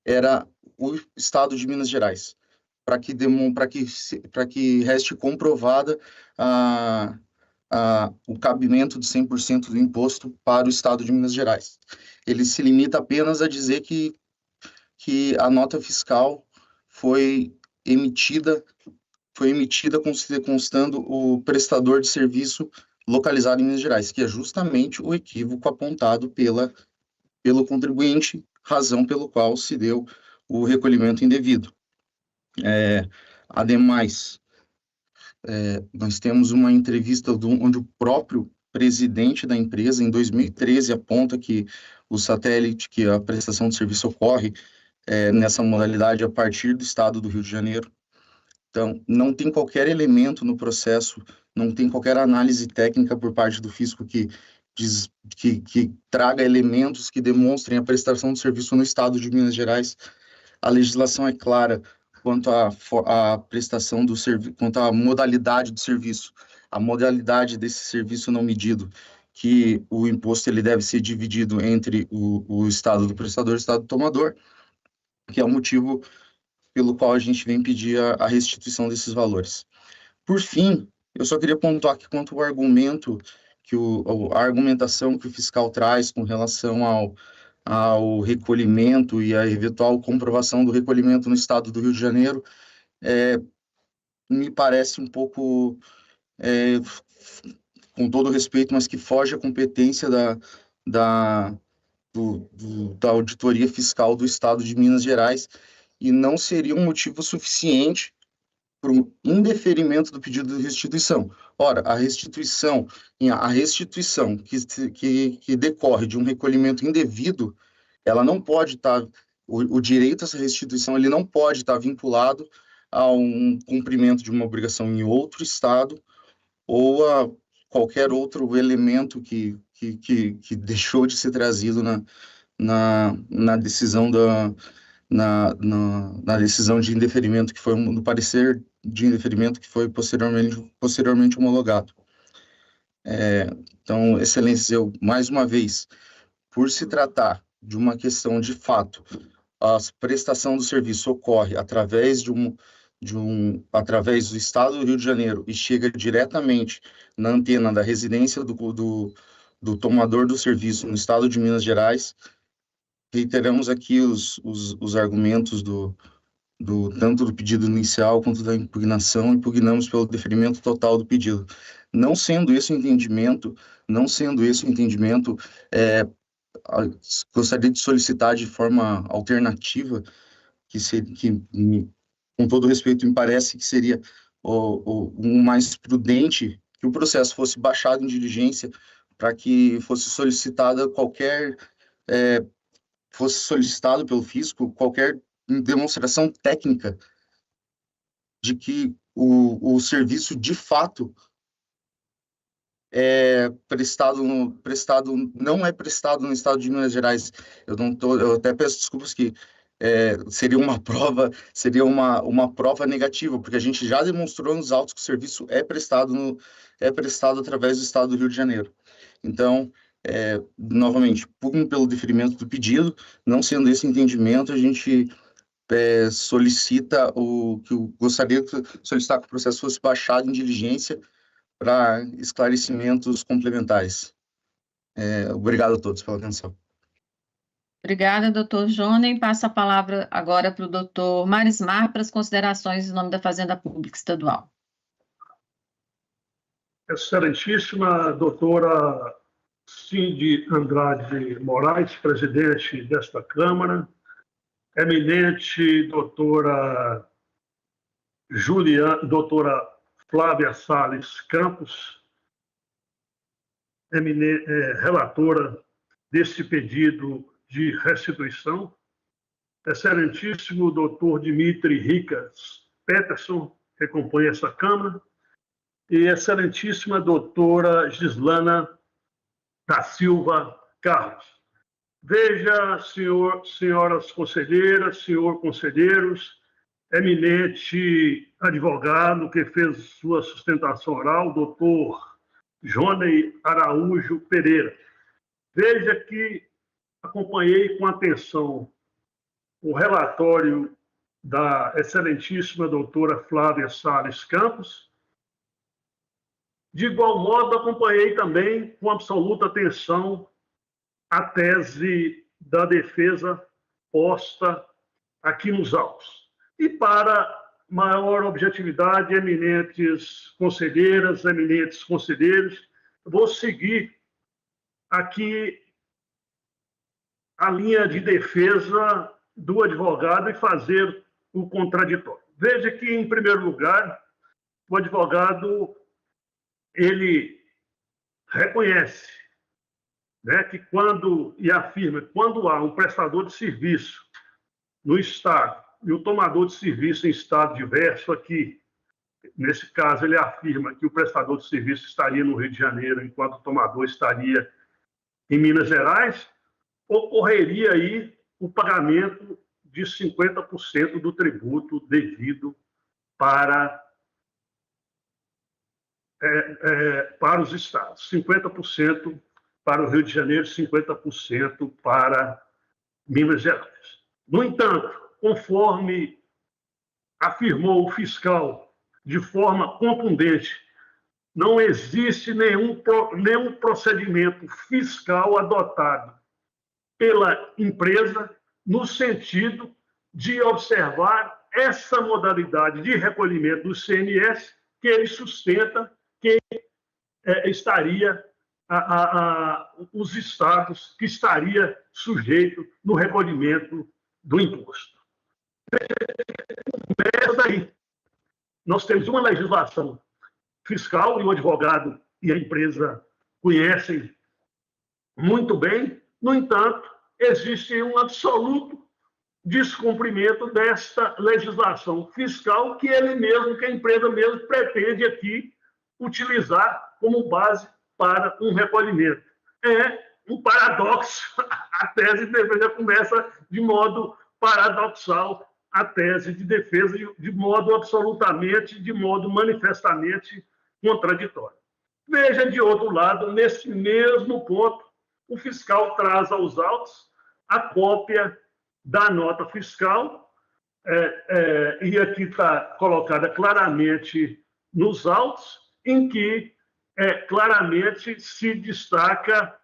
era o Estado de Minas Gerais, para que reste comprovada o cabimento de 100% do imposto para o Estado de Minas Gerais. Ele se limita apenas a dizer que a nota fiscal foi emitida constando o prestador de serviço localizado em Minas Gerais, que é justamente o equívoco apontado pelo contribuinte, razão pelo qual se deu o recolhimento indevido. Ademais, nós temos uma entrevista onde o próprio presidente da empresa, em 2013, aponta que que a prestação de serviço ocorre nessa modalidade a partir do estado do Rio de Janeiro. Então, não tem qualquer elemento no processo, não tem qualquer análise técnica por parte do fisco que traga elementos que demonstrem a prestação de serviço no estado de Minas Gerais. A legislação é clara quanto à prestação do serviço, quanto à modalidade do serviço, a modalidade desse serviço não medido, que o imposto ele deve ser dividido entre o estado do prestador e o estado do tomador, que é o motivo pelo qual a gente vem pedir a restituição desses valores. Por fim, eu só queria pontuar aqui quanto ao argumento, a argumentação que o fiscal traz com relação ao recolhimento e a eventual comprovação do recolhimento no estado do Rio de Janeiro, me parece um pouco, com todo respeito, mas que foge à competência da auditoria fiscal do estado de Minas Gerais, e não seria um motivo suficiente para o indeferimento do pedido de restituição. Ora, a restituição que decorre de um recolhimento indevido, ela não pode estar, o direito a essa restituição, ele não pode estar vinculado a um cumprimento de uma obrigação em outro estado ou a qualquer outro elemento que deixou de ser trazido na decisão na decisão de indeferimento, que foi no parecer de indeferimento que foi posteriormente homologado. Então, Excelência, eu, mais uma vez, por se tratar de uma questão de fato, a prestação do serviço ocorre através através do Estado do Rio de Janeiro e chega diretamente na antena da residência do tomador do serviço no Estado de Minas Gerais. Reiteramos aqui os argumentos tanto do pedido inicial quanto da impugnação, impugnamos pelo deferimento total do pedido. Não sendo esse o entendimento, gostaria de solicitar de forma alternativa, que com todo respeito, me parece que seria o mais prudente que o processo fosse baixado em diligência para que fosse solicitado pelo fisco qualquer demonstração técnica de que o serviço de fato não é prestado no estado de Minas Gerais. Eu até peço desculpas que seria uma prova negativa, porque a gente já demonstrou nos autos que o serviço é prestado através do estado do Rio de Janeiro. Então, novamente, pugno pelo deferimento do pedido. Não sendo esse entendimento, a gente gostaria de solicitar que o processo fosse baixado em diligência para esclarecimentos complementares. Obrigado a todos pela atenção. Obrigada, doutor Jonem. Passo a palavra agora para o doutor Marismar para as considerações em nome da Fazenda Pública Estadual. Excelentíssima doutora Cindy Andrade Moraes, presidente desta Câmara, eminente doutora Flávia Salles Campos, relatora desse pedido de restituição, excelentíssimo doutor Dimitri Ricas Peterson, que acompanha essa Câmara, e excelentíssima doutora Gislana da Silva Carlos. Veja, senhoras conselheiras, senhor conselheiros, eminente advogado que fez sua sustentação oral, doutor Johnny Araújo Pereira. Veja que acompanhei com atenção o relatório da excelentíssima doutora Flávia Salles Campos. De igual modo, acompanhei também com absoluta atenção a tese da defesa posta aqui nos autos. E para maior objetividade, eminentes conselheiras, eminentes conselheiros, vou seguir aqui a linha de defesa do advogado e fazer o contraditório. Veja que, em primeiro lugar, o advogado ele reconhece, né, que e afirma que quando há um prestador de serviço no Estado e o tomador de serviço em Estado diverso aqui, nesse caso ele afirma que o prestador de serviço estaria no Rio de Janeiro enquanto o tomador estaria em Minas Gerais, ocorreria aí o pagamento de 50% do tributo devido para os estados. 50% para o Rio de Janeiro, 50% para Minas Gerais. No entanto, conforme afirmou o fiscal de forma contundente, não existe nenhum procedimento fiscal adotado pela empresa no sentido de observar essa modalidade de recolhimento do CMS que ele sustenta que estaria os estados que estaria sujeito no recolhimento do imposto. Começa daí. Nós temos uma legislação fiscal e o advogado e a empresa conhecem muito bem. No entanto, existe um absoluto descumprimento desta legislação fiscal que ele mesmo, que a empresa mesmo pretende aqui utilizar como base para um recolhimento. É um paradoxo. A tese de defesa começa de modo paradoxal, a tese de defesa de modo manifestamente contraditório. Veja, de outro lado, nesse mesmo ponto, o fiscal traz aos autos a cópia da nota fiscal, e aqui está colocada claramente nos autos, em que claramente se destaca,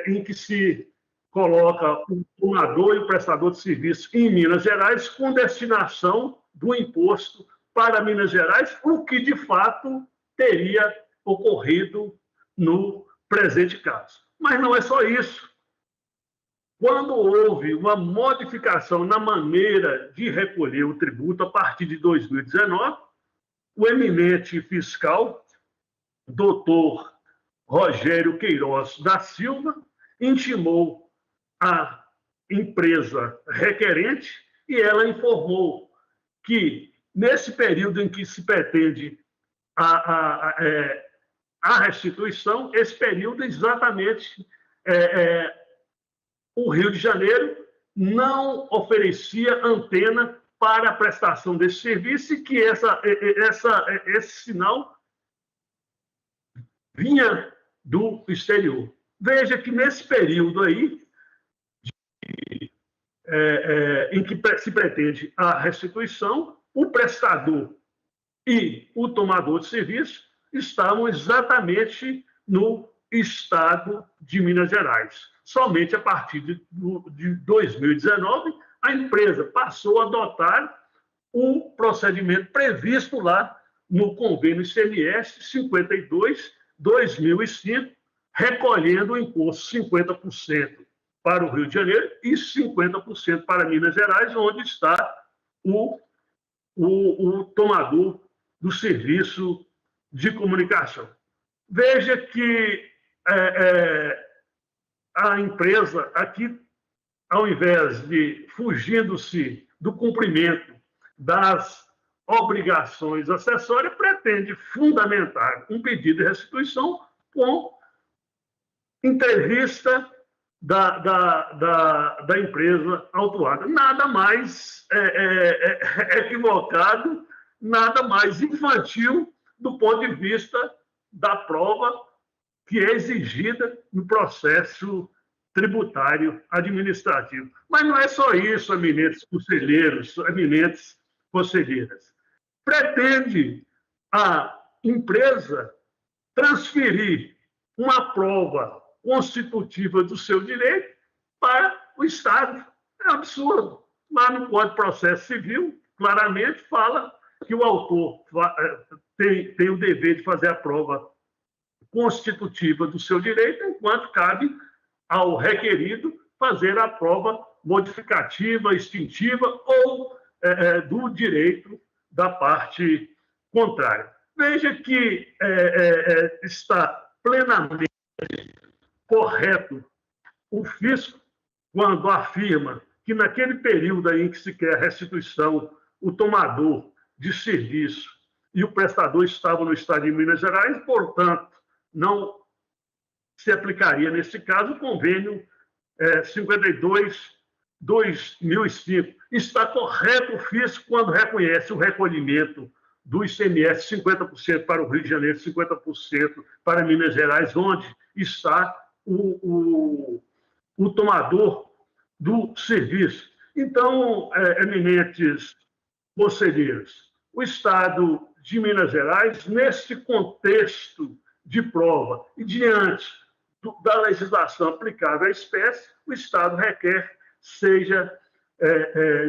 em que se coloca o tomador e o prestador de serviço em Minas Gerais com destinação do imposto para Minas Gerais, o que de fato teria ocorrido no presente caso. Mas não é só isso. Quando houve uma modificação na maneira de recolher o tributo a partir de 2019, o eminente fiscal, doutor Rogério Queiroz da Silva, intimou a empresa requerente e ela informou que, nesse período em que se pretende a restituição, esse período exatamente o Rio de Janeiro não oferecia antena para a prestação desse serviço e que esse sinal vinha do exterior. Veja que nesse período aí, em que se pretende a restituição, o prestador e o tomador de serviço estavam exatamente no estado de Minas Gerais. Somente a partir de 2019, a empresa passou a adotar o procedimento previsto lá no convênio ICMS 52/2005, recolhendo o imposto 50% para o Rio de Janeiro e 50% para Minas Gerais, onde está o tomador do serviço de comunicação. Veja que a empresa aqui, ao invés de fugindo-se do cumprimento das obrigações acessórias, pretende fundamentar um pedido de restituição com entrevista da empresa autuada. Nada mais equivocado, nada mais infantil do ponto de vista da prova que é exigida no processo tributário administrativo. Mas não é só isso, eminentes conselheiros, eminentes conselheiras. Pretende a empresa transferir uma prova constitutiva do seu direito para o Estado. É absurdo. Lá no Código de Processo Civil, claramente fala que o autor tem o dever de fazer a prova constitutiva do seu direito, enquanto cabe ao requerido fazer a prova modificativa, extintiva ou do direito da parte contrária. Veja que está plenamente correto o fisco quando afirma que naquele período em que se quer a restituição, o tomador de serviço e o prestador estavam no estado de Minas Gerais, portanto, não se aplicaria, nesse caso, o convênio 52/2005. Está correto o fisco quando reconhece o recolhimento do ICMS 50% para o Rio de Janeiro, 50% para Minas Gerais, onde está o tomador do serviço. Então, eminentes conselheiros, o Estado de Minas Gerais, nesse contexto de prova e diante da legislação aplicável à espécie, o Estado requer seja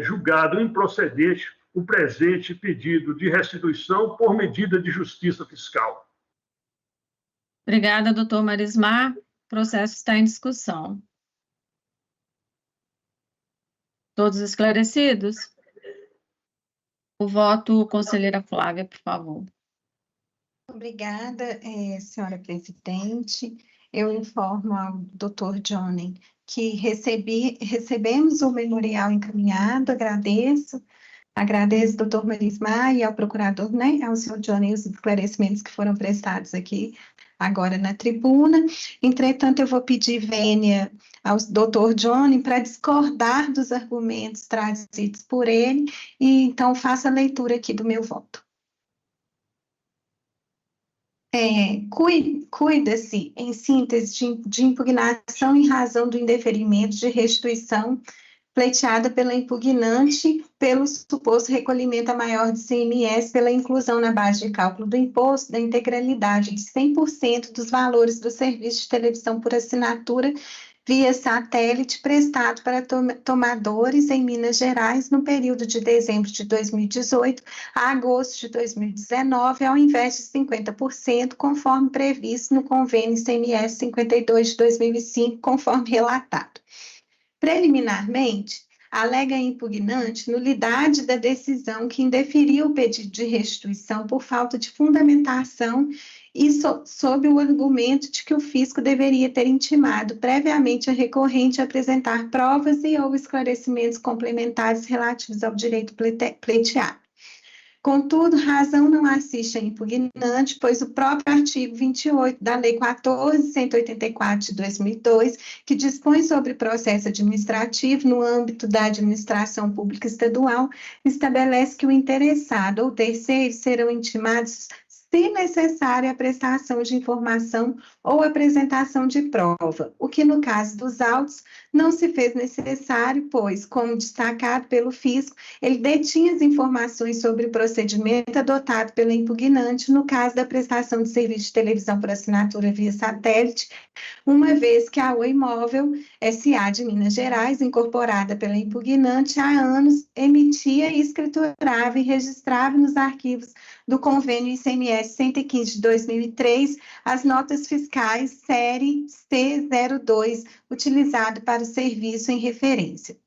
julgado improcedente o presente pedido de restituição por medida de justiça fiscal. Obrigada, doutor Marismar. O processo está em discussão. Todos esclarecidos? O voto, conselheira Flávia, por favor. Obrigada, senhora presidente. Eu informo ao doutor Johnny que recebemos o memorial encaminhado, agradeço doutor Marismar e ao procurador, ao senhor Johnny, os esclarecimentos que foram prestados aqui agora na tribuna. Entretanto, eu vou pedir vênia ao doutor Johnny para discordar dos argumentos trazidos por ele, e então faça a leitura aqui do meu voto. Cuida-se, em síntese, de impugnação em razão do indeferimento de restituição pleiteada pela impugnante pelo suposto recolhimento a maior de ICMS pela inclusão na base de cálculo do imposto da integralidade de 100% dos valores do serviço de televisão por assinatura via satélite prestado para tomadores em Minas Gerais no período de dezembro de 2018 a agosto de 2019, ao invés de 50%, conforme previsto no convênio ICMS 52 de 2005, conforme relatado. Preliminarmente, alega a impugnante nulidade da decisão que indeferiu o pedido de restituição por falta de fundamentação e sob o argumento de que o fisco deveria ter intimado previamente a recorrente a apresentar provas e ou esclarecimentos complementares relativos ao direito pleiteado. Contudo, razão não assiste a impugnante, pois o próprio artigo 28 da Lei 14.184 de 2002, que dispõe sobre processo administrativo no âmbito da administração pública estadual, estabelece que o interessado ou terceiro serão intimados se necessária a prestação de informação ou apresentação de prova, o que no caso dos autos não se fez necessário, pois, como destacado pelo fisco, ele detinha as informações sobre o procedimento adotado pela impugnante no caso da prestação de serviço de televisão por assinatura via satélite, uma vez que a Oi Móvel S.A. de Minas Gerais, incorporada pela impugnante há anos, emitia e escriturava e registrava nos arquivos do convênio ICMS 115 de 2003, as notas fiscais série C02, utilizado para o serviço em referência.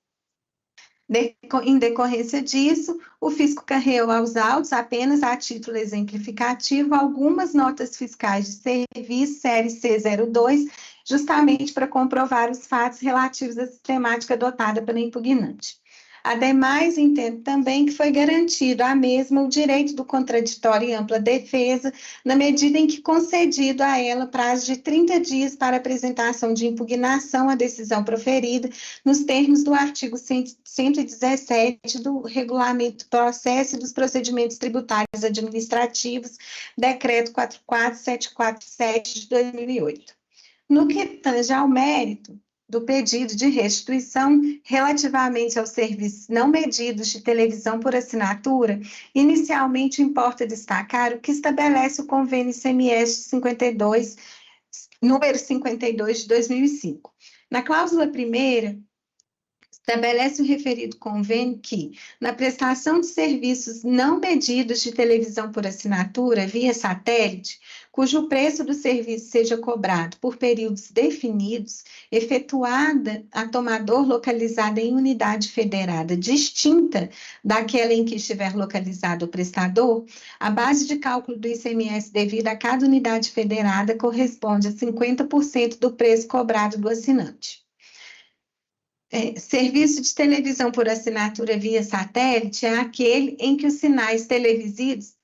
Em decorrência disso, o fisco carreou aos autos, apenas a título exemplificativo, algumas notas fiscais de serviço série C02, justamente para comprovar os fatos relativos à sistemática adotada pela impugnante. Ademais, entendo também que foi garantido à mesma o direito do contraditório e ampla defesa, na medida em que concedido a ela prazo de 30 dias para apresentação de impugnação à decisão proferida, nos termos do artigo 117 do Regulamento do Processo e dos Procedimentos Tributários Administrativos, Decreto 44747 de 2008. No que tange ao mérito do pedido de restituição relativamente aos serviços não medidos de televisão por assinatura, inicialmente importa destacar o que estabelece o convênio ICMS 52, número 52 de 2005. Na cláusula primeira, estabelece o referido convênio que, na prestação de serviços não medidos de televisão por assinatura via satélite, cujo preço do serviço seja cobrado por períodos definidos, efetuada a tomador localizada em unidade federada distinta daquela em que estiver localizado o prestador, a base de cálculo do ICMS devida a cada unidade federada corresponde a 50% do preço cobrado do assinante. Serviço de televisão por assinatura via satélite é aquele em que os sinais televisivos,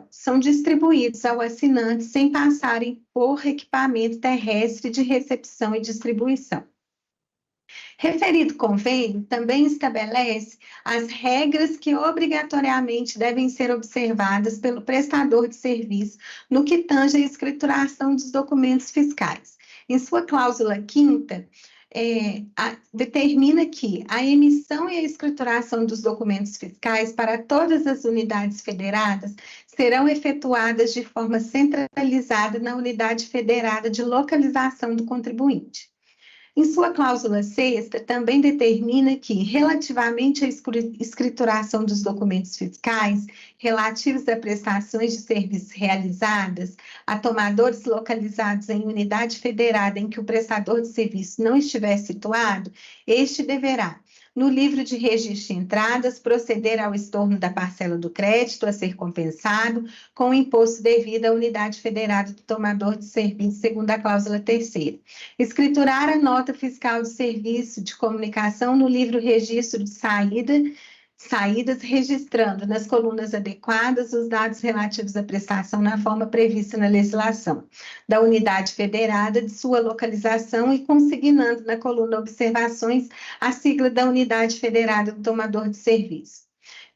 são distribuídos ao assinante sem passarem por equipamento terrestre de recepção e distribuição. Referido convênio também estabelece as regras que obrigatoriamente devem ser observadas pelo prestador de serviço no que tange à escrituração dos documentos fiscais. Em sua cláusula 5ª, determina que a emissão e a escrituração dos documentos fiscais para todas as unidades federadas serão efetuadas de forma centralizada na unidade federada de localização do contribuinte. Em sua cláusula 6ª, também determina que, relativamente à escrituração dos documentos fiscais relativos a prestações de serviços realizadas a tomadores localizados em unidade federada em que o prestador de serviço não estiver situado, este deverá, no livro de registro de entradas, proceder ao estorno da parcela do crédito a ser compensado com o imposto devido à unidade federada do tomador de serviço, segundo a cláusula 3ª. Escriturar a nota fiscal de serviço de comunicação no livro registro de saídas, registrando nas colunas adequadas os dados relativos à prestação na forma prevista na legislação da unidade federada de sua localização e consignando na coluna observações a sigla da unidade federada do tomador de serviço.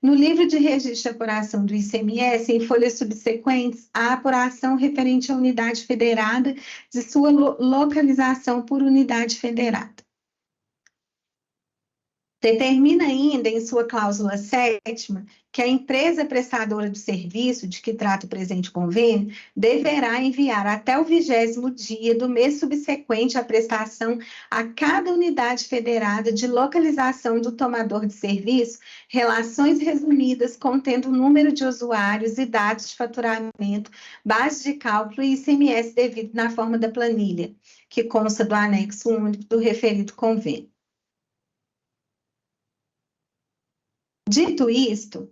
No livro de registro de apuração do ICMS, em folhas subsequentes, a apuração referente à unidade federada de sua localização por unidade federada. Determina ainda, em sua cláusula 7ª, que a empresa prestadora do serviço de que trata o presente convênio deverá enviar até o 20º dia do mês subsequente à prestação a cada unidade federada de localização do tomador de serviço relações resumidas contendo o número de usuários e dados de faturamento, base de cálculo e ICMS devido na forma da planilha, que consta do anexo único do referido convênio. Dito isto,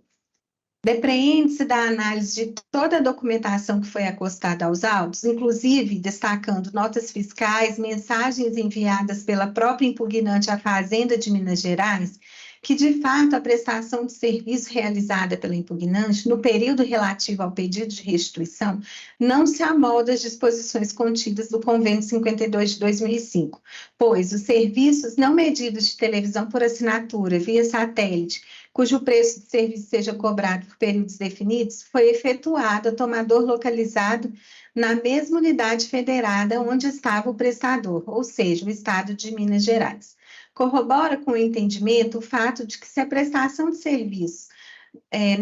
depreende-se da análise de toda a documentação que foi acostada aos autos, inclusive destacando notas fiscais, mensagens enviadas pela própria impugnante à Fazenda de Minas Gerais, que, de fato, a prestação de serviço realizada pela impugnante no período relativo ao pedido de restituição não se amolda às disposições contidas do Convênio 52 de 2005, pois os serviços não medidos de televisão por assinatura via satélite, cujo preço de serviço seja cobrado por períodos definidos, foi efetuado a tomador localizado na mesma unidade federada onde estava o prestador, ou seja, o Estado de Minas Gerais. Corrobora com o entendimento o fato de que se a prestação de serviços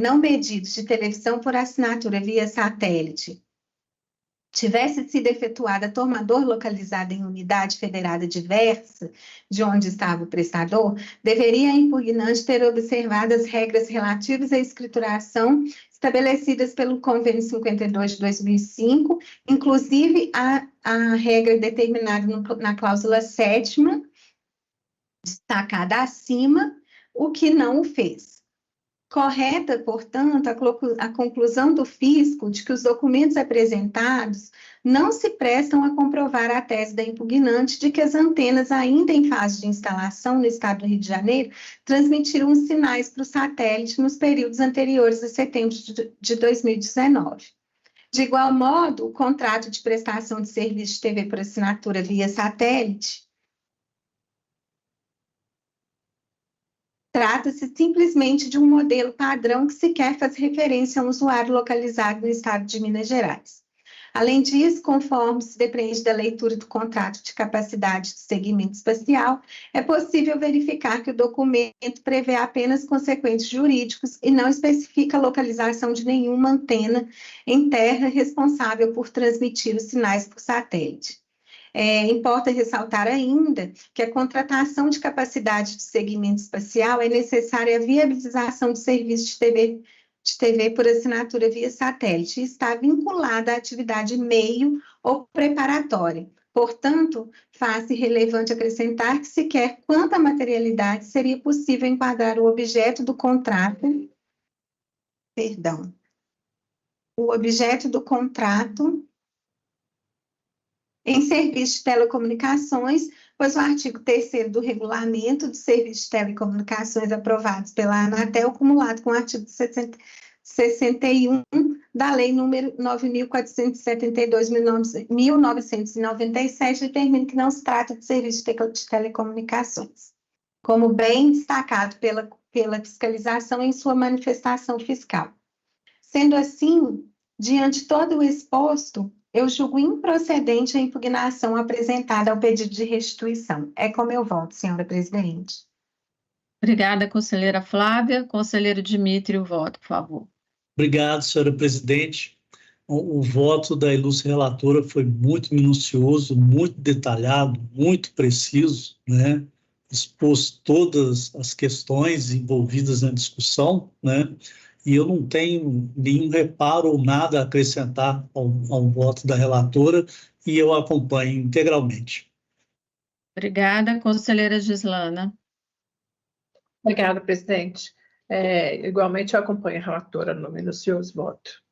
não medidos de televisão por assinatura via satélite tivesse sido efetuada a tomador localizado em unidade federada diversa de onde estava o prestador, deveria a impugnante ter observado as regras relativas à escrituração estabelecidas pelo Convênio 52 de 2005, inclusive a regra determinada na cláusula 7ª, destacada acima, o que não o fez. Correta, portanto, a conclusão do fisco de que os documentos apresentados não se prestam a comprovar a tese da impugnante de que as antenas, ainda em fase de instalação no estado do Rio de Janeiro, transmitiram os sinais para o satélite nos períodos anteriores a setembro de 2019. De igual modo, o contrato de prestação de serviço de TV por assinatura via satélite trata-se simplesmente de um modelo padrão que sequer faz referência a um usuário localizado no estado de Minas Gerais. Além disso, conforme se depreende da leitura do contrato de capacidade de segmento espacial, é possível verificar que o documento prevê apenas consequentes jurídicos e não especifica a localização de nenhuma antena em terra responsável por transmitir os sinais por satélite. Importa ressaltar ainda que a contratação de capacidade de segmento espacial é necessária à viabilização de serviços de TV por assinatura via satélite e está vinculada à atividade meio ou preparatória. Portanto, faz-se relevante acrescentar que sequer quanto à materialidade seria possível enquadrar o objeto do contrato, em serviço de telecomunicações, pois o artigo 3º do Regulamento do Serviço de Telecomunicações aprovados pela Anatel, cumulado com o artigo 61 da Lei nº 9.472/1997, determina que não se trata de serviço de telecomunicações, como bem destacado pela fiscalização em sua manifestação fiscal. Sendo assim, diante de todo o exposto, eu julgo improcedente a impugnação apresentada ao pedido de restituição. É como eu voto, senhora presidente. Obrigada, conselheira Flávia. Conselheiro Dmítrio, voto, por favor. Obrigado, senhora presidente. O voto da ilustre relatora foi muito minucioso, muito detalhado, muito preciso, né? Expôs todas as questões envolvidas na discussão, né? E eu não tenho nenhum reparo ou nada a acrescentar ao voto da relatora e eu acompanho integralmente. Obrigada, conselheira Gislana. Obrigada, presidente. Igualmente, eu acompanho a relatora no minucioso voto.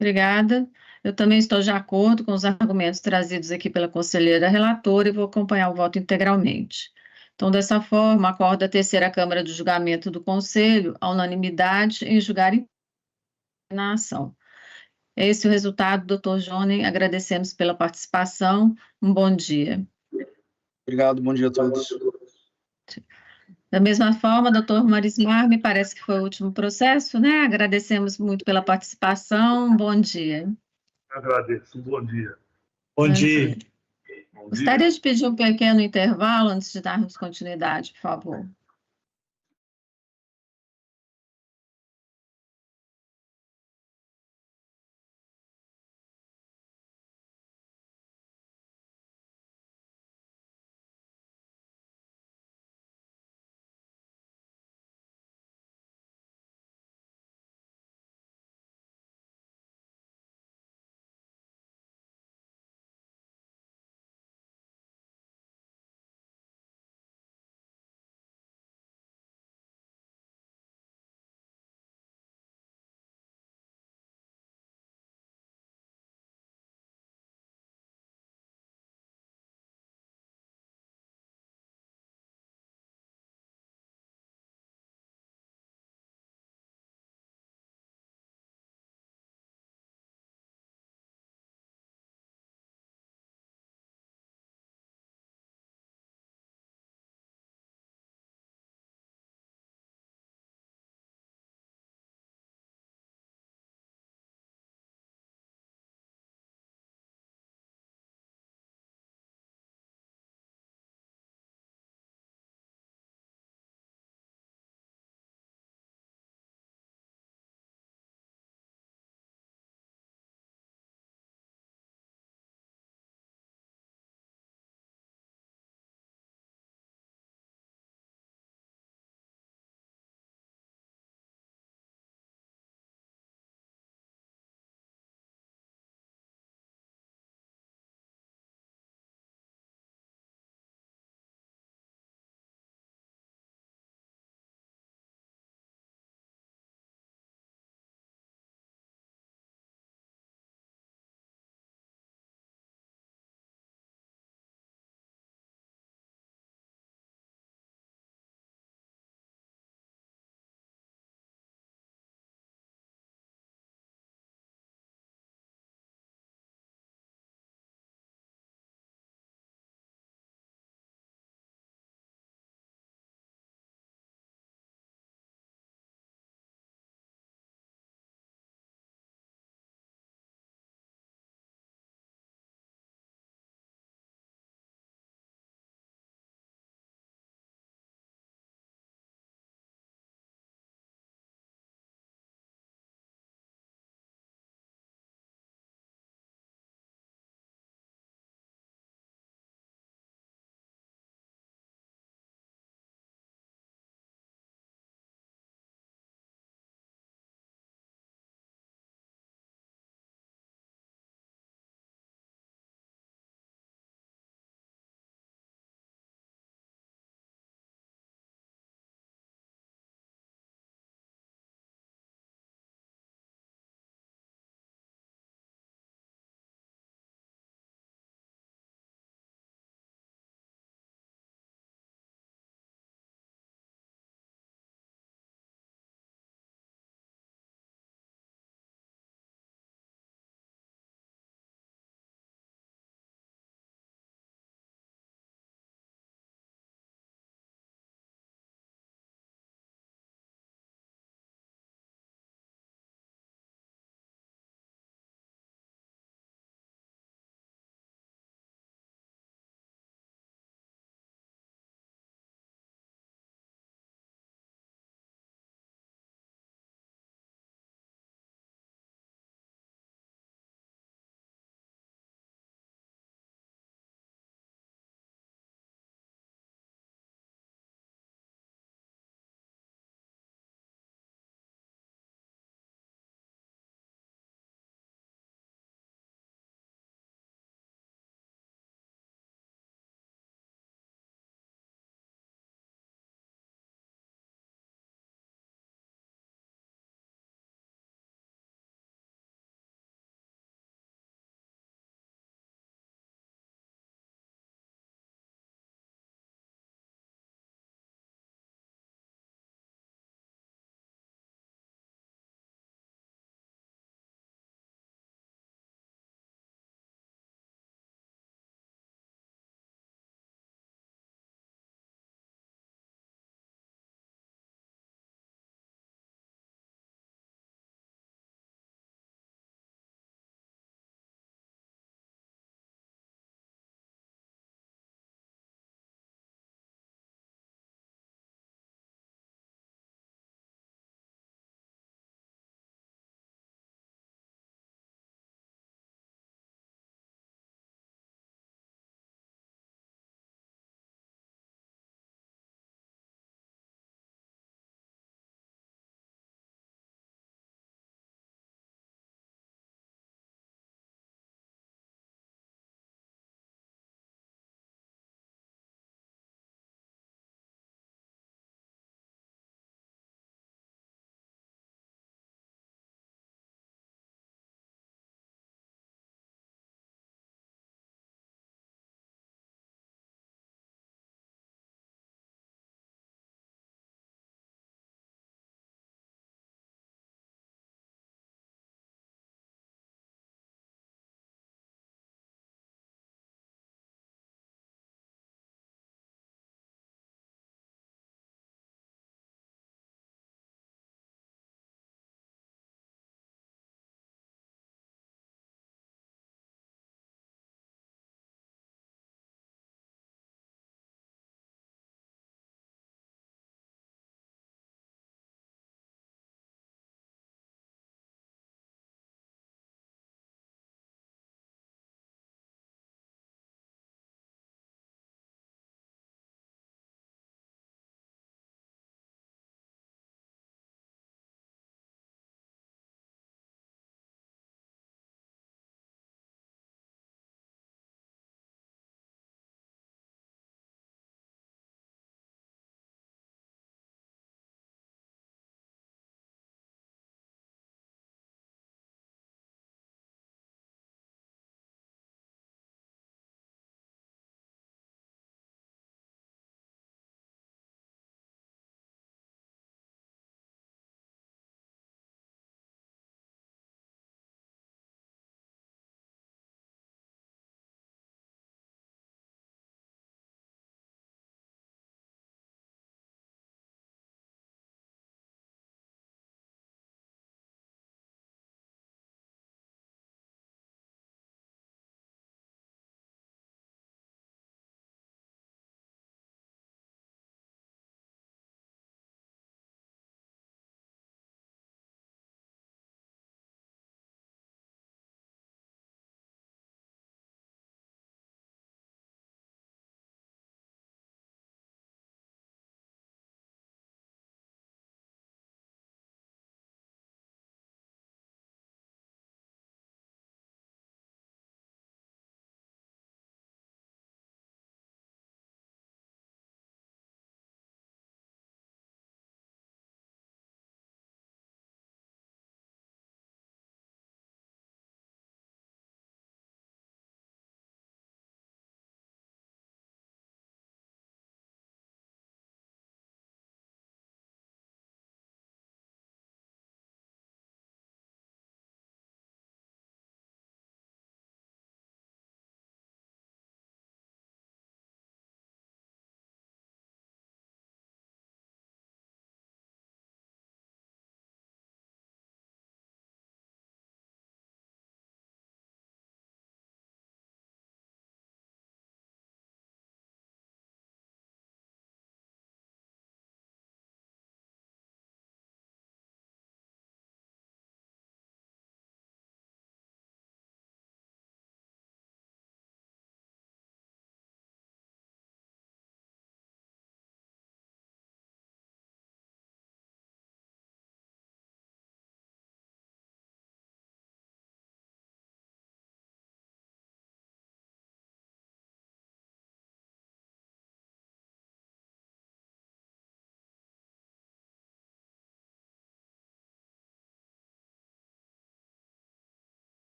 Obrigada. Eu também estou de acordo com os argumentos trazidos aqui pela conselheira relatora e vou acompanhar o voto integralmente. Então, dessa forma, acorda a terceira Câmara de Julgamento do Conselho, a unanimidade em julgar na ação. Esse é o resultado, doutor Johnny. Agradecemos pela participação. Um bom dia. Obrigado, bom dia a todos. Da mesma forma, doutor Marismar, me parece que foi o último processo, né? Agradecemos muito pela participação. Bom dia. Agradeço. Bom dia. Bom dia. Bom dia. Gostaria de pedir um pequeno intervalo antes de darmos continuidade, por favor.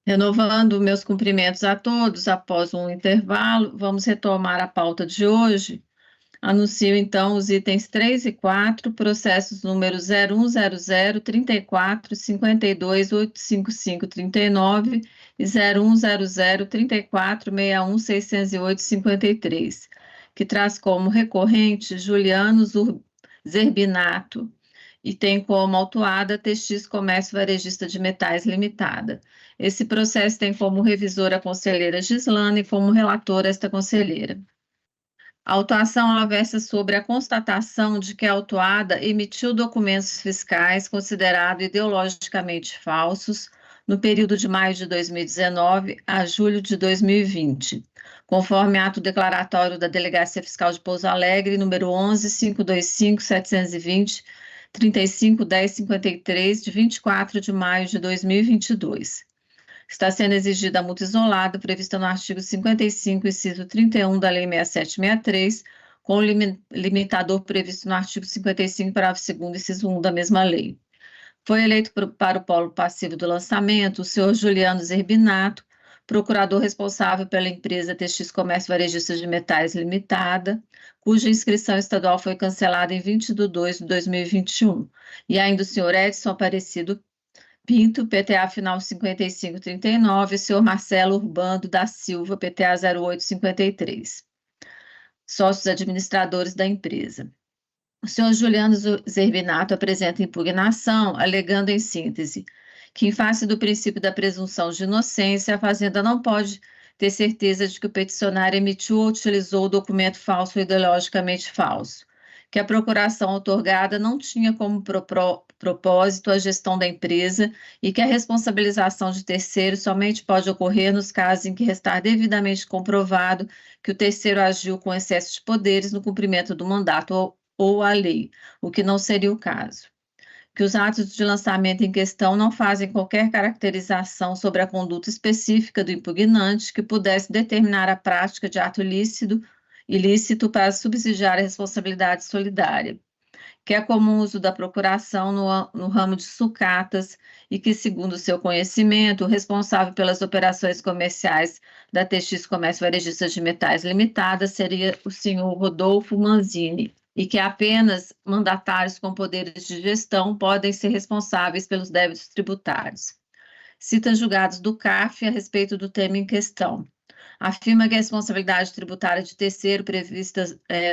Renovando meus cumprimentos a todos após um intervalo, vamos retomar a pauta de hoje. Anuncio, então, os itens 3 e 4, processos números 0100 34 52 855 39 e 0100 34 61 608 53, que traz como recorrente Juliano Zerbinato e tem como autuada TX Comércio Varejista de Metais Limitada. Esse processo tem como revisora a conselheira Gislana e como relatora esta conselheira. A autuação ela versa sobre a constatação de que a autuada emitiu documentos fiscais considerados ideologicamente falsos no período de maio de 2019 a julho de 2020, conforme ato declaratório da Delegacia Fiscal de Pouso Alegre, número 11.525.720, 35.1053, de 24 de maio de 2022. Está sendo exigida a multa isolada prevista no artigo 55, inciso 31 da Lei 6763, com o limitador previsto no artigo 55, parágrafo 2º, inciso 1 da mesma lei. Foi eleito para o polo passivo do lançamento o senhor Juliano Zerbinato, procurador responsável pela empresa TX Comércio Varejista de Metais Limitada, cuja inscrição estadual foi cancelada em 20 de 2 de 2021, e ainda o senhor Edson Aparecido Pinto, PTA final 5539, e o senhor Marcelo Urbano da Silva, PTA 0853, sócios administradores da empresa. O senhor Juliano Zerbinato apresenta impugnação, alegando em síntese que, em face do princípio da presunção de inocência, a Fazenda não pode ter certeza de que o peticionário emitiu ou utilizou o documento falso ou ideologicamente falso, que a procuração outorgada não tinha como propósito a gestão da empresa e que a responsabilização de terceiro somente pode ocorrer nos casos em que restar devidamente comprovado que o terceiro agiu com excesso de poderes no cumprimento do mandato ou a lei, o que não seria o caso. Que os atos de lançamento em questão não fazem qualquer caracterização sobre a conduta específica do impugnante que pudesse determinar a prática de ato ilícito para subsidiar a responsabilidade solidária, que é comum uso da procuração no ramo de sucatas e que, segundo seu conhecimento, o responsável pelas operações comerciais da TX Comércio Varejista de Metais Limitada seria o senhor Rodolfo Manzini, e que apenas mandatários com poderes de gestão podem ser responsáveis pelos débitos tributários. Cita julgados do CARF a respeito do tema em questão. Afirma que a responsabilidade tributária de terceiro prevista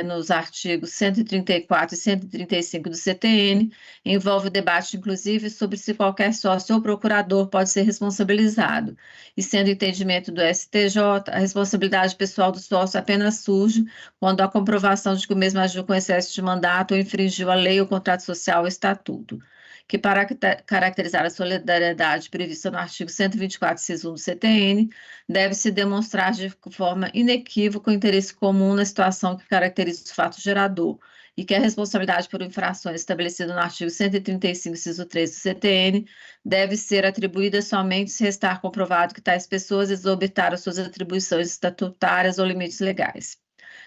nos artigos 134 e 135 do CTN envolve debate, inclusive, sobre se qualquer sócio ou procurador pode ser responsabilizado, e sendo entendimento do STJ, a responsabilidade pessoal do sócio apenas surge quando há comprovação de que o mesmo agiu com excesso de mandato ou infringiu a lei, o contrato social ou estatuto, que para caracterizar a solidariedade prevista no artigo 124, inciso 1 do CTN, deve-se demonstrar de forma inequívoca o interesse comum na situação que caracteriza o fato gerador, e que a responsabilidade por infrações estabelecida no artigo 135, inciso 3 do CTN, deve ser atribuída somente se restar comprovado que tais pessoas exorbitaram suas atribuições estatutárias ou limites legais.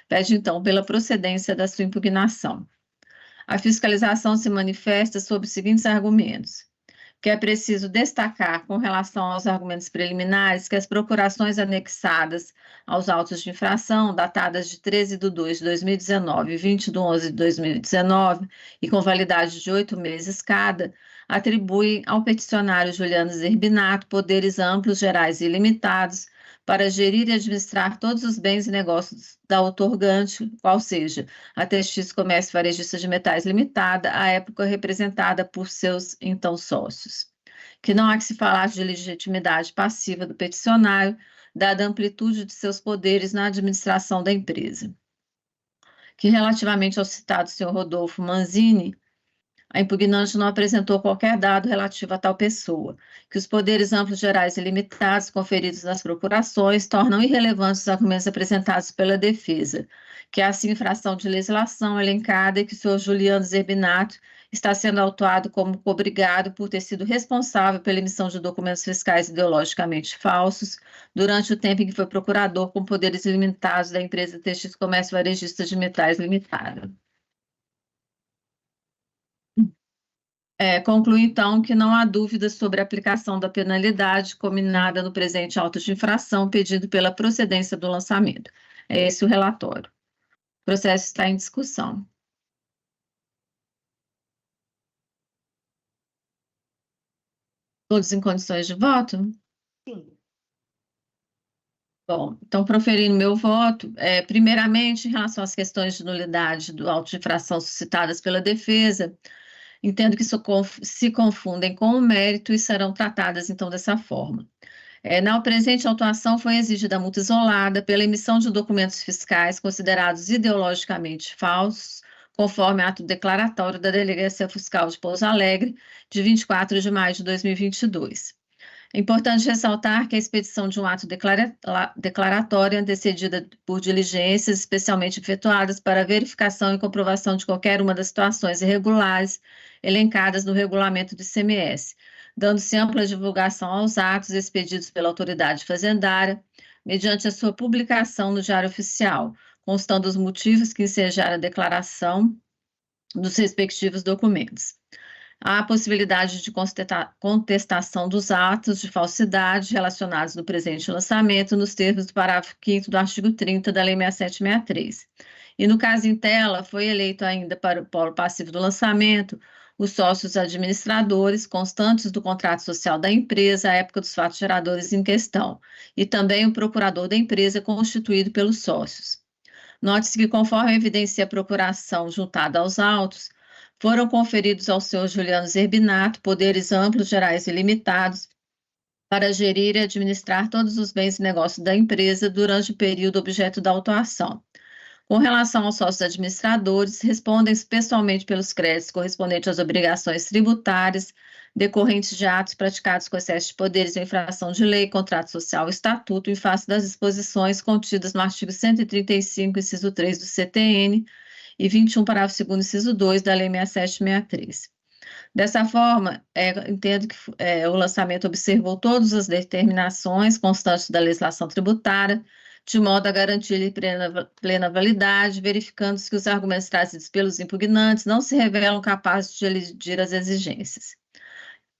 Pede, então, pela procedência da sua impugnação. A fiscalização se manifesta sob os seguintes argumentos: que é preciso destacar, com relação aos argumentos preliminares, que as procurações anexadas aos autos de infração, datadas de 13 de 2 de 2019 e 20 de 11 de 2019, e com validade de 8 meses cada, atribuem ao peticionário Juliano Zerbinato poderes amplos, gerais e ilimitados para gerir e administrar todos os bens e negócios da outorgante, qual seja a TX Comércio Varejista de Metais Limitada, à época representada por seus então sócios. Que não há que se falar de legitimidade passiva do peticionário, dada a amplitude de seus poderes na administração da empresa. Que relativamente ao citado senhor Rodolfo Manzini, a impugnante não apresentou qualquer dado relativo a tal pessoa, que os poderes amplos, gerais e limitados conferidos nas procurações tornam irrelevantes os argumentos apresentados pela defesa, que há sim infração de legislação elencada e que o senhor Juliano Zerbinato está sendo autuado como obrigado por ter sido responsável pela emissão de documentos fiscais ideologicamente falsos durante o tempo em que foi procurador com poderes ilimitados da empresa TX Comércio Varejista de Metais Limitada. Concluo, então, que não há dúvida sobre a aplicação da penalidade combinada no presente auto de infração pedido pela procedência do lançamento. É esse o relatório. O processo está em discussão. Todos em condições de voto? Sim. Bom, então, proferindo meu voto, primeiramente, em relação às questões de nulidade do auto de infração suscitadas pela defesa, entendo que se confundem com o mérito e serão tratadas, então, dessa forma. Na presente autuação foi exigida a multa isolada pela emissão de documentos fiscais considerados ideologicamente falsos, conforme ato declaratório da Delegacia Fiscal de Pouso Alegre, de 24 de maio de 2022. É importante ressaltar que a expedição de um ato declaratório antecedida por diligências especialmente efetuadas para verificação e comprovação de qualquer uma das situações irregulares elencadas no regulamento do ICMS, dando-se ampla divulgação aos atos expedidos pela autoridade fazendária, mediante a sua publicação no Diário Oficial, constando os motivos que ensejaram a declaração dos respectivos documentos. Há a possibilidade de contestação dos atos de falsidade relacionados no presente lançamento nos termos do parágrafo 5º do artigo 30 da Lei 6763. E no caso em tela, foi eleito ainda para o polo passivo do lançamento os sócios administradores constantes do contrato social da empresa à época dos fatos geradores em questão, e também o procurador da empresa constituído pelos sócios. Note-se que, conforme evidencia a procuração juntada aos autos, foram conferidos ao senhor Juliano Zerbinato poderes amplos, gerais e limitados para gerir e administrar todos os bens e negócios da empresa durante o período objeto da autuação. Com relação aos sócios administradores, respondem pessoalmente pelos créditos correspondentes às obrigações tributárias decorrentes de atos praticados com excesso de poderes em infração de lei, contrato social ou estatuto, em face das disposições contidas no artigo 135, inciso 3 do CTN, e 21, parágrafo 2º, inciso 2 da Lei 6763. Dessa forma, entendo que o lançamento observou todas as determinações constantes da legislação tributária, de modo a garantir-lhe plena validade, verificando-se que os argumentos trazidos pelos impugnantes não se revelam capazes de elidir as exigências.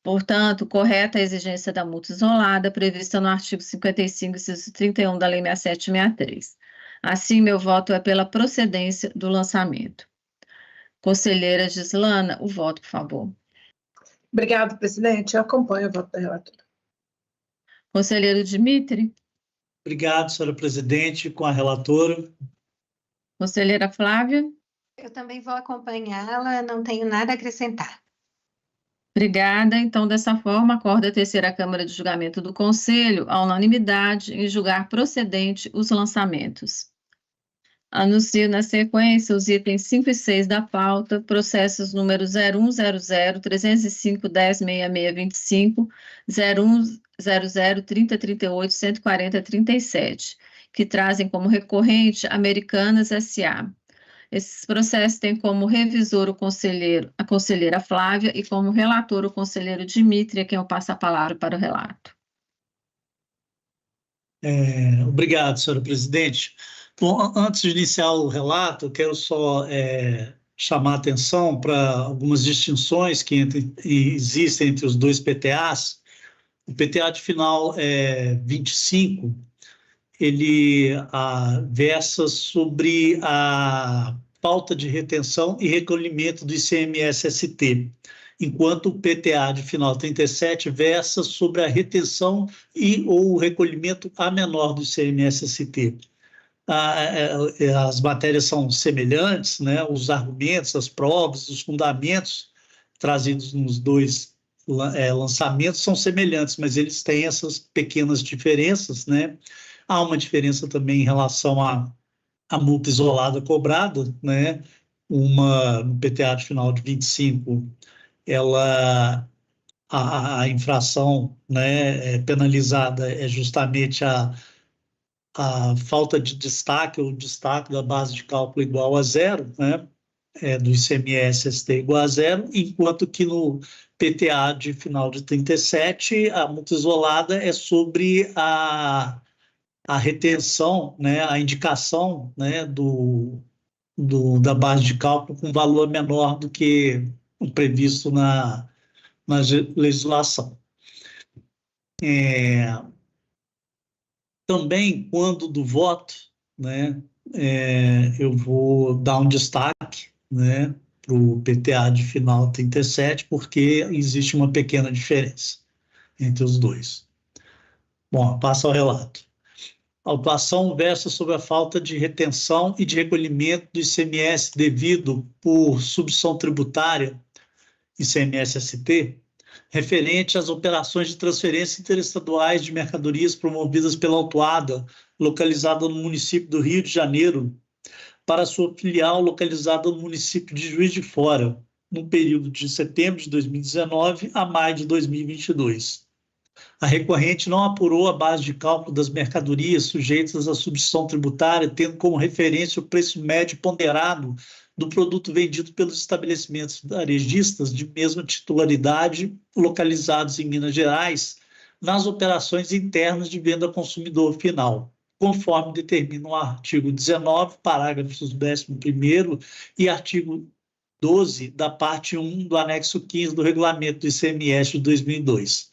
Portanto, correta a exigência da multa isolada prevista no artigo 55, inciso 31 da Lei 6763. Assim, meu voto é pela procedência do lançamento. Conselheira Gislana, o voto, por favor. Obrigada, presidente. Eu acompanho o voto da relatora. Conselheiro Dimitri. Obrigado, senhora presidente, com a relatora. Conselheira Flávia. Eu também vou acompanhá-la, não tenho nada a acrescentar. Obrigada. Então, dessa forma, acorda a terceira Câmara de Julgamento do Conselho, à unanimidade, em julgar procedente os lançamentos. Anuncio na sequência os itens 5 e 6 da pauta, processos número 0100 305 10 6625, 0100 30 38 140 37, que trazem como recorrente Americanas S.A. Esses processos têm como revisor a conselheira Flávia e como relator o conselheiro Dimitri, a quem eu passo a palavra para o relato. Obrigado, senhora presidente. Bom, antes de iniciar o relato, eu quero só chamar a atenção para algumas distinções que existem entre os dois PTAs. O PTA de final 25, ele versa sobre a pauta de retenção e recolhimento do ICMS-ST, enquanto o PTA de final 37 versa sobre a retenção ou o recolhimento a menor do ICMS-ST. As matérias são semelhantes, né? Os argumentos, as provas, os fundamentos trazidos nos dois lançamentos são semelhantes, mas eles têm essas pequenas diferenças, né? Há uma diferença também em relação à multa isolada cobrada, né? No PTA de final de 25, a infração, né, penalizada é justamente a falta de destaque, ou destaque da base de cálculo igual a zero, né, do ICMS-ST igual a zero, enquanto que no PTA de final de 37, a multa isolada é sobre a retenção, né, a indicação, né, da base de cálculo com valor menor do que o previsto na legislação. Também, quando do voto, né, eu vou dar um destaque, né, para o PTA de final 37, porque existe uma pequena diferença entre os dois. Bom, passa ao relato. A autuação versa sobre a falta de retenção e de recolhimento do ICMS devido por substituição tributária, ICMS-ST, referente às operações de transferência interestaduais de mercadorias promovidas pela autuada, localizada no município do Rio de Janeiro, para sua filial localizada no município de Juiz de Fora, no período de setembro de 2019 a maio de 2022. A recorrente não apurou a base de cálculo das mercadorias sujeitas à substituição tributária, tendo como referência o preço médio ponderado do produto vendido pelos estabelecimentos varejistas de mesma titularidade localizados em Minas Gerais nas operações internas de venda ao consumidor final, conforme determina o artigo 19, parágrafos 11º e artigo 12 da parte 1 do anexo 15 do regulamento do ICMS de 2002.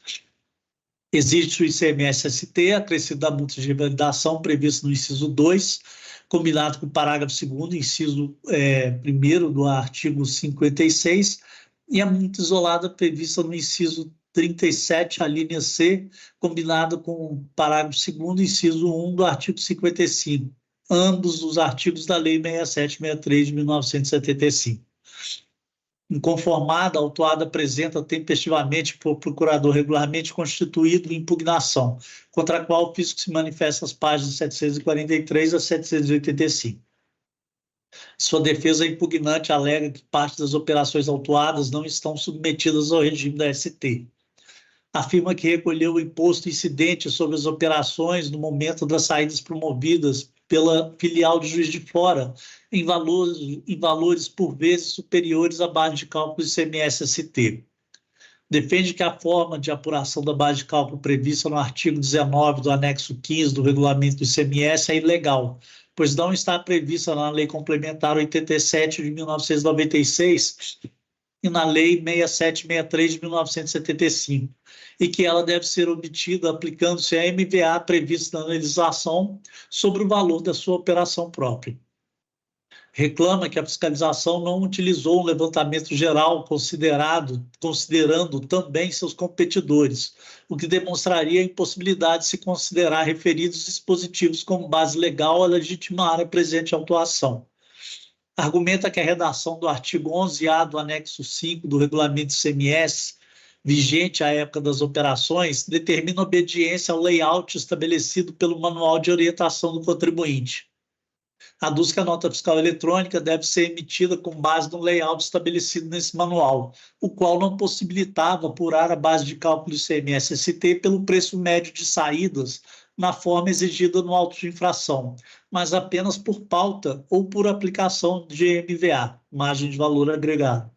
Existe o ICMS-ST, acrescido da multa de revalidação previsto no inciso 2, combinado com o parágrafo 2º, inciso 1º do artigo 56, e a multa isolada prevista no inciso 37, a linha C, combinado com o parágrafo 2º, inciso 1 do artigo 55, ambos os artigos da Lei 6763 de 1975. Inconformada, a autuada apresenta tempestivamente por procurador regularmente constituído impugnação, contra a qual o fisco se manifesta às páginas 743 a 785. Sua defesa impugnante alega que parte das operações autuadas não estão submetidas ao regime da ST. Afirma que recolheu o imposto incidente sobre as operações no momento das saídas promovidas pela filial de Juiz de Fora, em valores por vezes superiores à base de cálculo ICMS-ST. Defende que a forma de apuração da base de cálculo prevista no artigo 19 do anexo 15 do regulamento do ICMS é ilegal, pois não está prevista na Lei Complementar 87 de 1996 e na Lei 6763 de 1975, e que ela deve ser obtida aplicando-se a MVA prevista na legislação sobre o valor da sua operação própria. Reclama que a fiscalização não utilizou um levantamento geral considerando também seus competidores, o que demonstraria a impossibilidade de se considerar referidos dispositivos como base legal a legitimar a presente autuação. Argumenta que a redação do artigo 11A do anexo 5 do regulamento ICMS, vigente à época das operações, determina obediência ao layout estabelecido pelo Manual de Orientação do Contribuinte. Aduz que a nota fiscal eletrônica deve ser emitida com base no layout estabelecido nesse manual, o qual não possibilitava apurar a base de cálculo ICMS-ST pelo preço médio de saídas na forma exigida no auto de infração, mas apenas por pauta ou por aplicação de MVA, margem de valor agregado.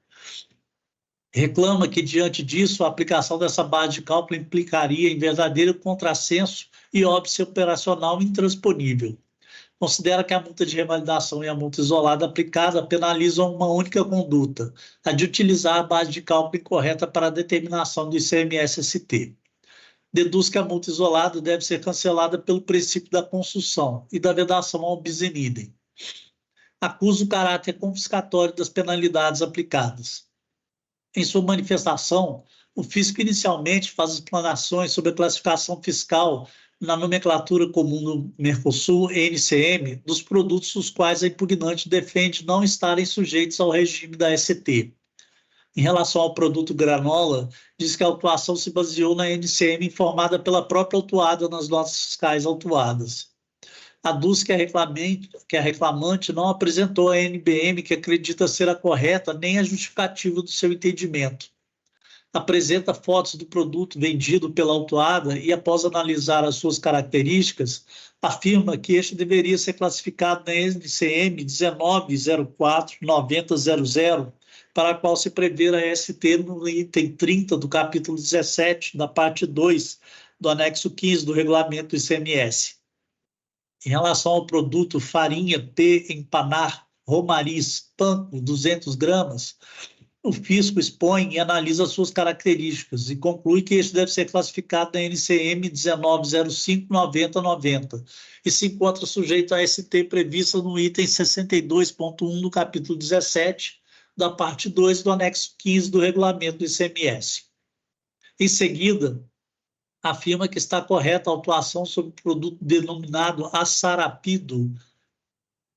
Reclama que, diante disso, a aplicação dessa base de cálculo implicaria em verdadeiro contrassenso e óbice operacional intransponível. Considera que a multa de revalidação e a multa isolada aplicada penalizam uma única conduta, a de utilizar a base de cálculo incorreta para a determinação do ICMS-ST. Deduz que a multa isolada deve ser cancelada pelo princípio da consunção e da vedação ao bis in idem. Acusa o caráter confiscatório das penalidades aplicadas. Em sua manifestação, o fisco inicialmente faz explanações sobre a classificação fiscal na nomenclatura comum do Mercosul, NCM, dos produtos os quais a impugnante defende não estarem sujeitos ao regime da ST. Em relação ao produto granola, diz que a autuação se baseou na NCM informada pela própria autuada nas notas fiscais autuadas. Aduz que a reclamante não apresentou a NBM que acredita ser a correta nem a justificativa do seu entendimento. Apresenta fotos do produto vendido pela autuada e, após analisar as suas características, afirma que este deveria ser classificado na NCM 1904-9000, para a qual se prevê a ST no item 30 do capítulo 17, da parte 2 do anexo 15 do regulamento do ICMS. Em relação ao produto farinha P. Empanar Romariz Panko 200 gramas, O fisco expõe e analisa suas características e conclui que este deve ser classificado na NCM 1905-9090 e se encontra sujeito à ST prevista no item 62.1 do capítulo 17 da parte 2 do anexo 15 do regulamento do ICMS. Em seguida, afirma que está correta a autuação sobre o produto denominado Assarapido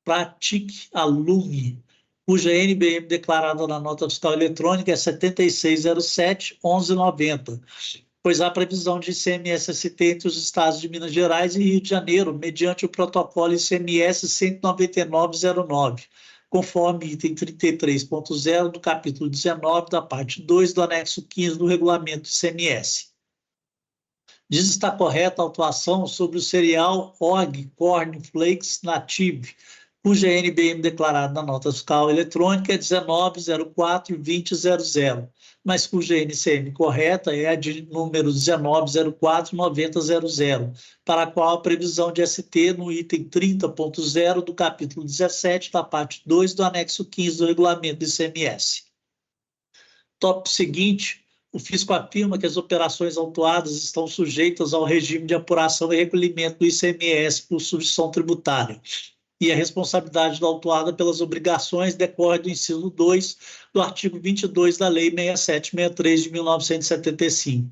Pratique Alume, cuja NBM declarada na nota fiscal eletrônica é 7607-1190, pois há previsão de ICMS-ST entre os estados de Minas Gerais e Rio de Janeiro, mediante o protocolo ICMS 19909, conforme item 33.0 do capítulo 19 da parte 2 do anexo 15 do regulamento ICMS. Diz estar correta a autuação sobre o cereal OG Corn Flakes Native, cuja NBM declarada na nota fiscal eletrônica é 1904-2000, mas cuja NCM correta é a de número 1904-9000, para a qual a previsão de ST no item 30.0 do capítulo 17 da parte 2 do anexo 15 do regulamento do ICMS. Tópico seguinte, o fisco afirma que as operações autuadas estão sujeitas ao regime de apuração e recolhimento do ICMS por substituição tributária, e a responsabilidade da autuada pelas obrigações decorre do inciso 2 do artigo 22 da Lei 6763 de 1975.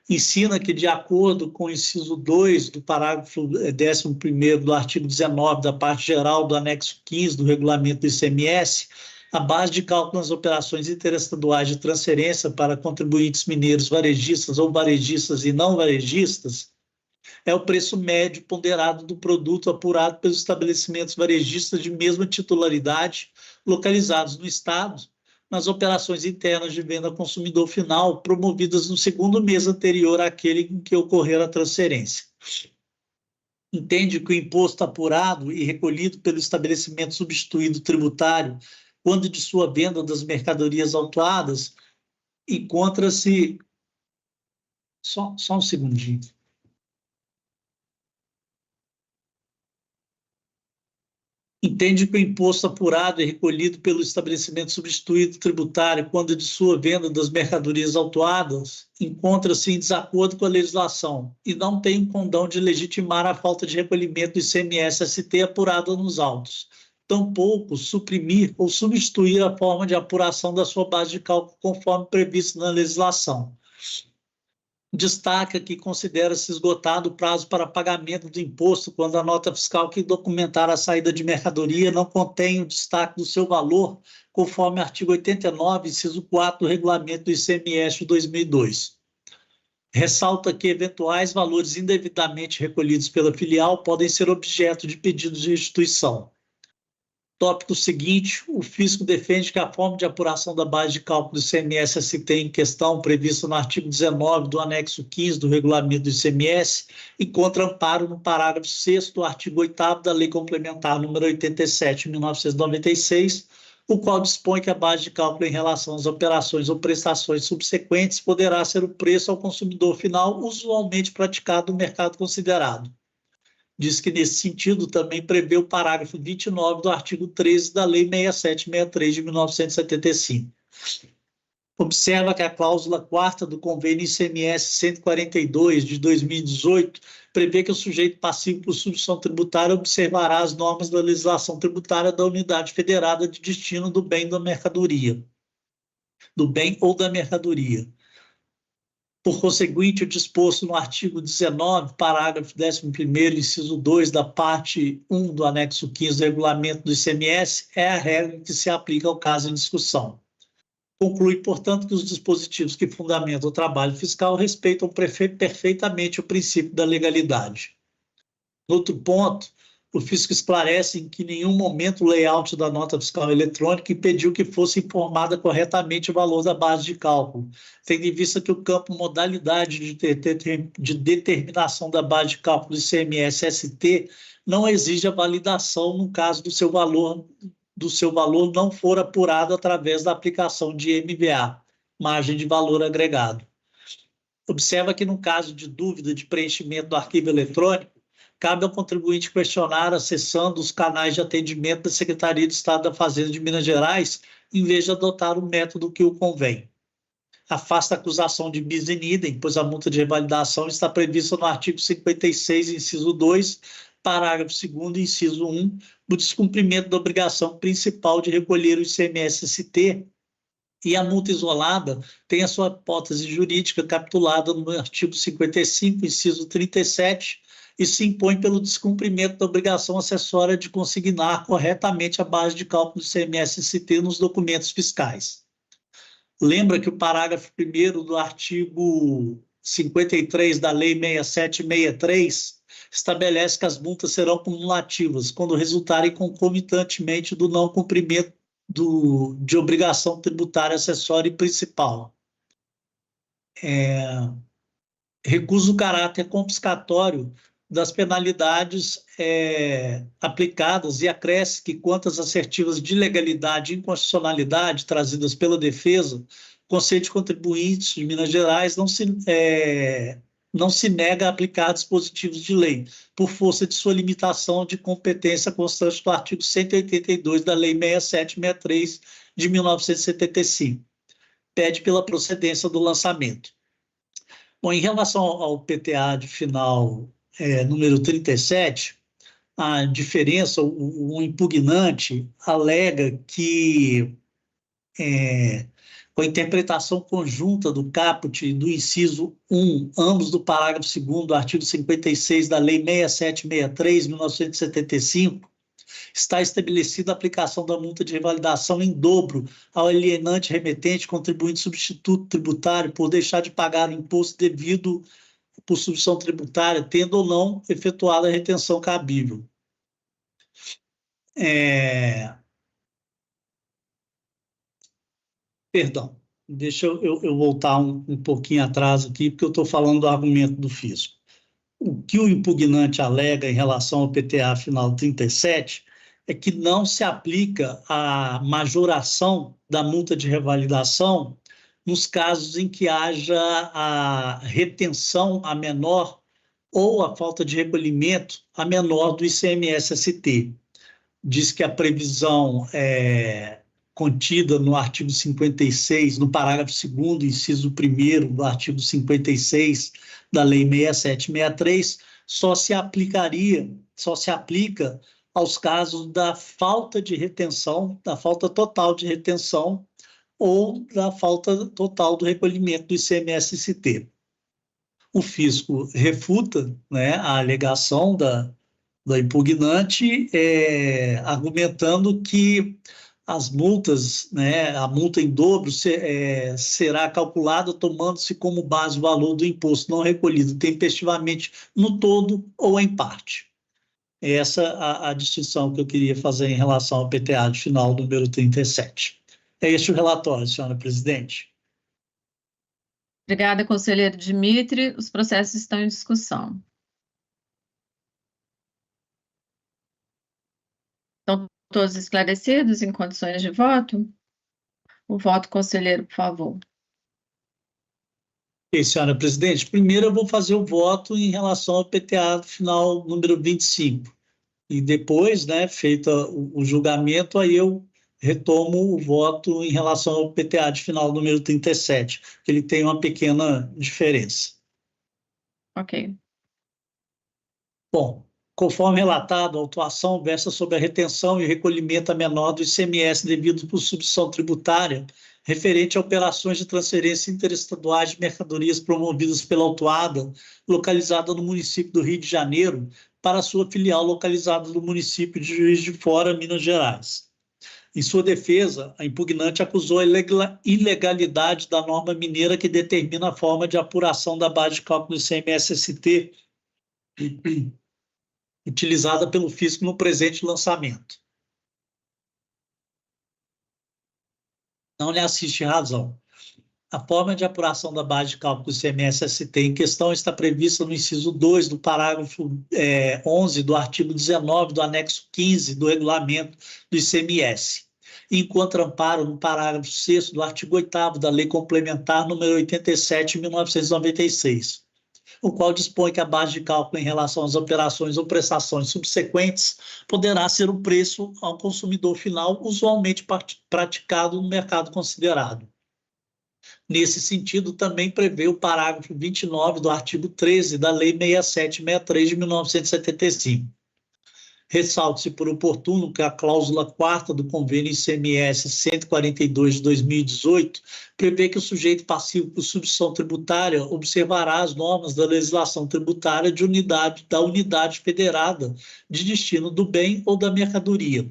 Ensina que, de acordo com o inciso 2 do parágrafo 11º do artigo 19 da parte geral do anexo 15 do regulamento do ICMS, a base de cálculo nas operações interestaduais de transferência para contribuintes mineiros varejistas ou varejistas e não varejistas é o preço médio ponderado do produto apurado pelos estabelecimentos varejistas de mesma titularidade localizados no Estado, nas operações internas de venda ao consumidor final promovidas no segundo mês anterior àquele em que ocorrer a transferência. Entende que o imposto apurado e recolhido pelo estabelecimento substituído tributário, quando de sua venda das mercadorias autuadas, encontra-se... Só um segundinho. Entende que o imposto apurado e recolhido pelo estabelecimento substituído tributário, quando de sua venda das mercadorias autuadas, encontra-se em desacordo com a legislação e não tem o condão de legitimar a falta de recolhimento do ICMS-ST apurado nos autos, tampouco suprimir ou substituir a forma de apuração da sua base de cálculo conforme previsto na legislação. Destaca que considera-se esgotado o prazo para pagamento do imposto quando a nota fiscal que documentar a saída de mercadoria não contém o destaque do seu valor, conforme artigo 89, inciso 4 do regulamento do ICMS de 2002. Ressalta que eventuais valores indevidamente recolhidos pela filial podem ser objeto de pedido de restituição. Tópico seguinte, o fisco defende que a forma de apuração da base de cálculo do ICMS-ST em questão, prevista no artigo 19 do anexo 15 do regulamento do ICMS, encontra amparo no parágrafo 6º do artigo 8º da Lei Complementar número 87, de 1996, o qual dispõe que a base de cálculo em relação às operações ou prestações subsequentes poderá ser o preço ao consumidor final usualmente praticado no mercado considerado. Diz que, nesse sentido, também prevê o parágrafo 29 do artigo 13 da Lei 6763 de 1975. Observa que a cláusula 4ª do convênio ICMS 142 de 2018 prevê que o sujeito passivo por substituição tributária observará as normas da legislação tributária da unidade federada de destino do bem da mercadoria, do bem ou da mercadoria. Por conseguinte, o disposto no artigo 19, parágrafo 11º, inciso 2 da parte 1 do anexo 15 do regulamento do ICMS é a regra que se aplica ao caso em discussão. Conclui, portanto, que os dispositivos que fundamentam o trabalho fiscal respeitam perfeitamente o princípio da legalidade. Outro ponto, o fisco esclarece em que em nenhum momento o layout da nota fiscal eletrônica impediu que fosse informada corretamente o valor da base de cálculo, tendo em vista que o campo modalidade de determinação da base de cálculo do ICMS-ST não exige a validação no caso do seu valor não for apurado através da aplicação de MVA, margem de valor agregado. Observa que no caso de dúvida de preenchimento do arquivo eletrônico, cabe ao contribuinte questionar acessando os canais de atendimento da Secretaria de Estado da Fazenda de Minas Gerais, em vez de adotar o método que o convém. Afasta a acusação de bis in idem, pois a multa de revalidação está prevista no artigo 56, inciso 2, parágrafo 2º, inciso 1, do descumprimento da obrigação principal de recolher o ICMS-ST, e a multa isolada tem a sua hipótese jurídica capitulada no artigo 55, inciso 37, e se impõe pelo descumprimento da obrigação acessória de consignar corretamente a base de cálculo do ICMS-ST nos documentos fiscais. Lembra que o parágrafo 1º do artigo 53 da Lei 6763 estabelece que as multas serão cumulativas quando resultarem concomitantemente do não cumprimento de obrigação tributária acessória e principal. Recusa o caráter confiscatório das penalidades aplicadas e acresce que, quanto às assertivas de ilegalidade e inconstitucionalidade trazidas pela defesa, o Conselho de Contribuintes de Minas Gerais não se nega a aplicar dispositivos de lei, por força de sua limitação de competência constante do artigo 182 da Lei 6763 de 1975. Pede pela procedência do lançamento. Bom, em relação ao PTA de final número 37, a diferença, o impugnante alega que com a interpretação conjunta do caput e do inciso 1, ambos do parágrafo 2º do artigo 56 da Lei 6763, de 1975, está estabelecida a aplicação da multa de revalidação em dobro ao alienante, remetente, contribuinte substituto tributário por deixar de pagar o imposto devido por substituição tributária, tendo ou não efetuado a retenção cabível. Perdão, deixa eu voltar um pouquinho atrás aqui, porque eu estou falando do argumento do fisco. O que o impugnante alega em relação ao PTA final 37 é que não se aplica a majoração da multa de revalidação nos casos em que haja a retenção a menor ou a falta de recolhimento a menor do ICMS-ST. Diz que a previsão contida no artigo 56, no parágrafo 2º, inciso 1º do artigo 56 da Lei 6763, só se aplica aos casos da falta de retenção, da falta total de retenção ou da falta total do recolhimento do ICMS-ST. O fisco refuta, né, a alegação da impugnante, argumentando que as multas, né, a multa em dobro será calculada tomando-se como base o valor do imposto não recolhido tempestivamente no todo ou em parte. Essa a distinção que eu queria fazer em relação ao PTA de final número 37. É este o relatório, senhora presidente. Obrigada, conselheiro Dimitri. Os processos estão em discussão. Estão todos esclarecidos em condições de voto? O voto, conselheiro, por favor. Senhora presidente, primeiro eu vou fazer o voto em relação ao PTA final número 25. E depois, né, feito o julgamento, aí eu retomo o voto em relação ao PTA de final número 37, que ele tem uma pequena diferença. Ok. Bom, conforme relatado, a autuação versa sobre a retenção e recolhimento a menor do ICMS devido por substituição tributária referente a operações de transferência interestaduais de mercadorias promovidas pela autuada, localizada no município do Rio de Janeiro, para sua filial localizada no município de Juiz de Fora, Minas Gerais. Em sua defesa, a impugnante acusou a ilegalidade da norma mineira que determina a forma de apuração da base de cálculo do ICMS-ST utilizada pelo fisco no presente lançamento. Não lhe assiste razão. A forma de apuração da base de cálculo do ICMS-ST em questão está prevista no inciso 2 do parágrafo 11 do artigo 19 do anexo 15 do regulamento do ICMS. E encontra amparo no parágrafo 6º do artigo 8º da Lei Complementar número 87 de 1996. o qual dispõe que a base de cálculo em relação às operações ou prestações subsequentes poderá ser o preço ao consumidor final usualmente praticado no mercado considerado. Nesse sentido, também prevê o parágrafo 29 do artigo 13 da Lei 6763 de 1975. Ressalta-se por oportuno que a cláusula 4ª do convênio ICMS 142 de 2018 prevê que o sujeito passivo por substituição tributária observará as normas da legislação tributária da unidade federada de destino do bem ou da mercadoria.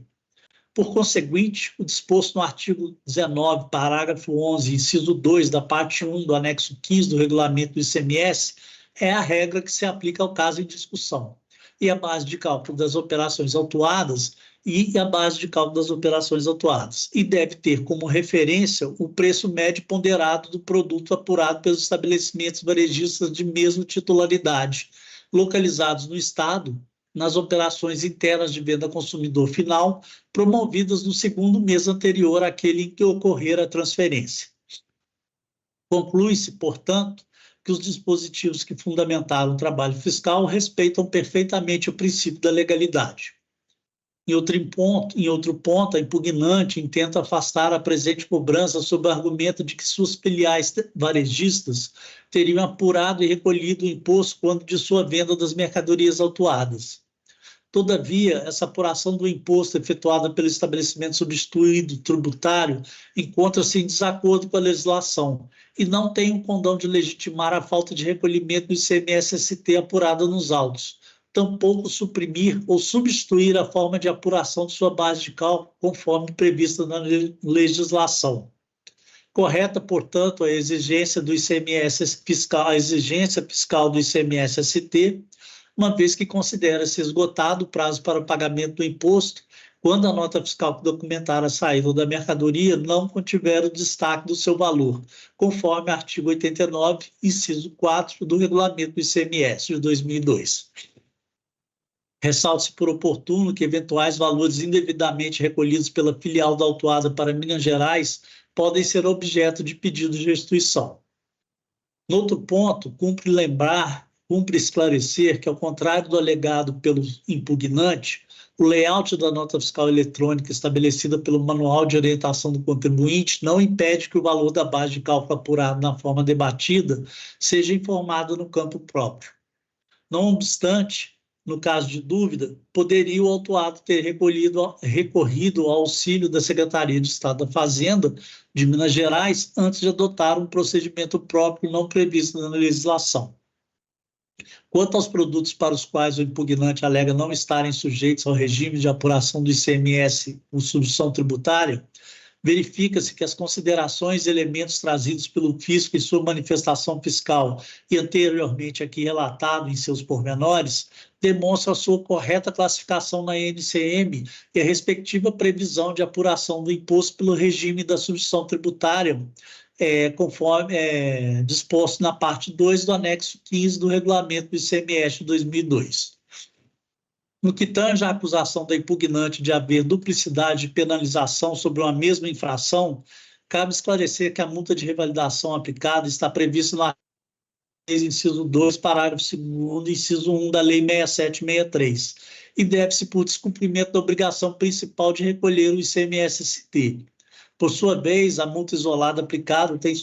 Por conseguinte, o disposto no artigo 19, parágrafo 11, inciso 2 da parte 1 do anexo 15 do regulamento do ICMS é a regra que se aplica ao caso em discussão. E a base de cálculo das operações autuadas e deve ter como referência o preço médio ponderado do produto apurado pelos estabelecimentos varejistas de mesma titularidade, localizados no Estado, nas operações internas de venda ao consumidor final, promovidas no segundo mês anterior àquele em que ocorrer a transferência. Conclui-se, portanto, que os dispositivos que fundamentaram o trabalho fiscal respeitam perfeitamente o princípio da legalidade. Em outro ponto, a impugnante intenta afastar a presente cobrança sob o argumento de que suas filiais varejistas teriam apurado e recolhido o imposto quando de sua venda das mercadorias autuadas. Todavia, essa apuração do imposto efetuada pelo estabelecimento substituído tributário encontra-se em desacordo com a legislação e não tem o condão de legitimar a falta de recolhimento do ICMS-ST apurada nos autos, tampouco suprimir ou substituir a forma de apuração de sua base de cálculo conforme prevista na legislação. Correta, portanto, a exigência do ICMS fiscal, a exigência fiscal do ICMS-ST, uma vez que considera-se esgotado o prazo para o pagamento do imposto quando a nota fiscal que documentar a saída da mercadoria não contiver o destaque do seu valor, conforme artigo 89, inciso 4 do regulamento do ICMS de 2002. Ressalte-se por oportuno que eventuais valores indevidamente recolhidos pela filial da autuada para Minas Gerais podem ser objeto de pedido de restituição. No outro ponto, cumpre esclarecer que, ao contrário do alegado pelo impugnante, o layout da nota fiscal eletrônica estabelecida pelo Manual de Orientação do Contribuinte não impede que o valor da base de cálculo apurado na forma debatida seja informado no campo próprio. Não obstante, no caso de dúvida, poderia o autuado ter recorrido ao auxílio da Secretaria de Estado da Fazenda de Minas Gerais antes de adotar um procedimento próprio não previsto na legislação. Quanto aos produtos para os quais o impugnante alega não estarem sujeitos ao regime de apuração do ICMS por substituição tributária, verifica-se que as considerações e elementos trazidos pelo fisco em sua manifestação fiscal e anteriormente aqui relatado em seus pormenores demonstram a sua correta classificação na NCM e a respectiva previsão de apuração do imposto pelo regime da substituição tributária, conforme disposto na parte 2 do anexo 15 do regulamento do ICMS de 2002. No que tange à acusação da impugnante de haver duplicidade de penalização sobre uma mesma infração, cabe esclarecer que a multa de revalidação aplicada está prevista no artigo 6, inciso 2, parágrafo 2º, inciso 1 da Lei 6763, e deve-se por descumprimento da obrigação principal de recolher o ICMS-ST. Por sua vez, a multa isolada aplicada tem...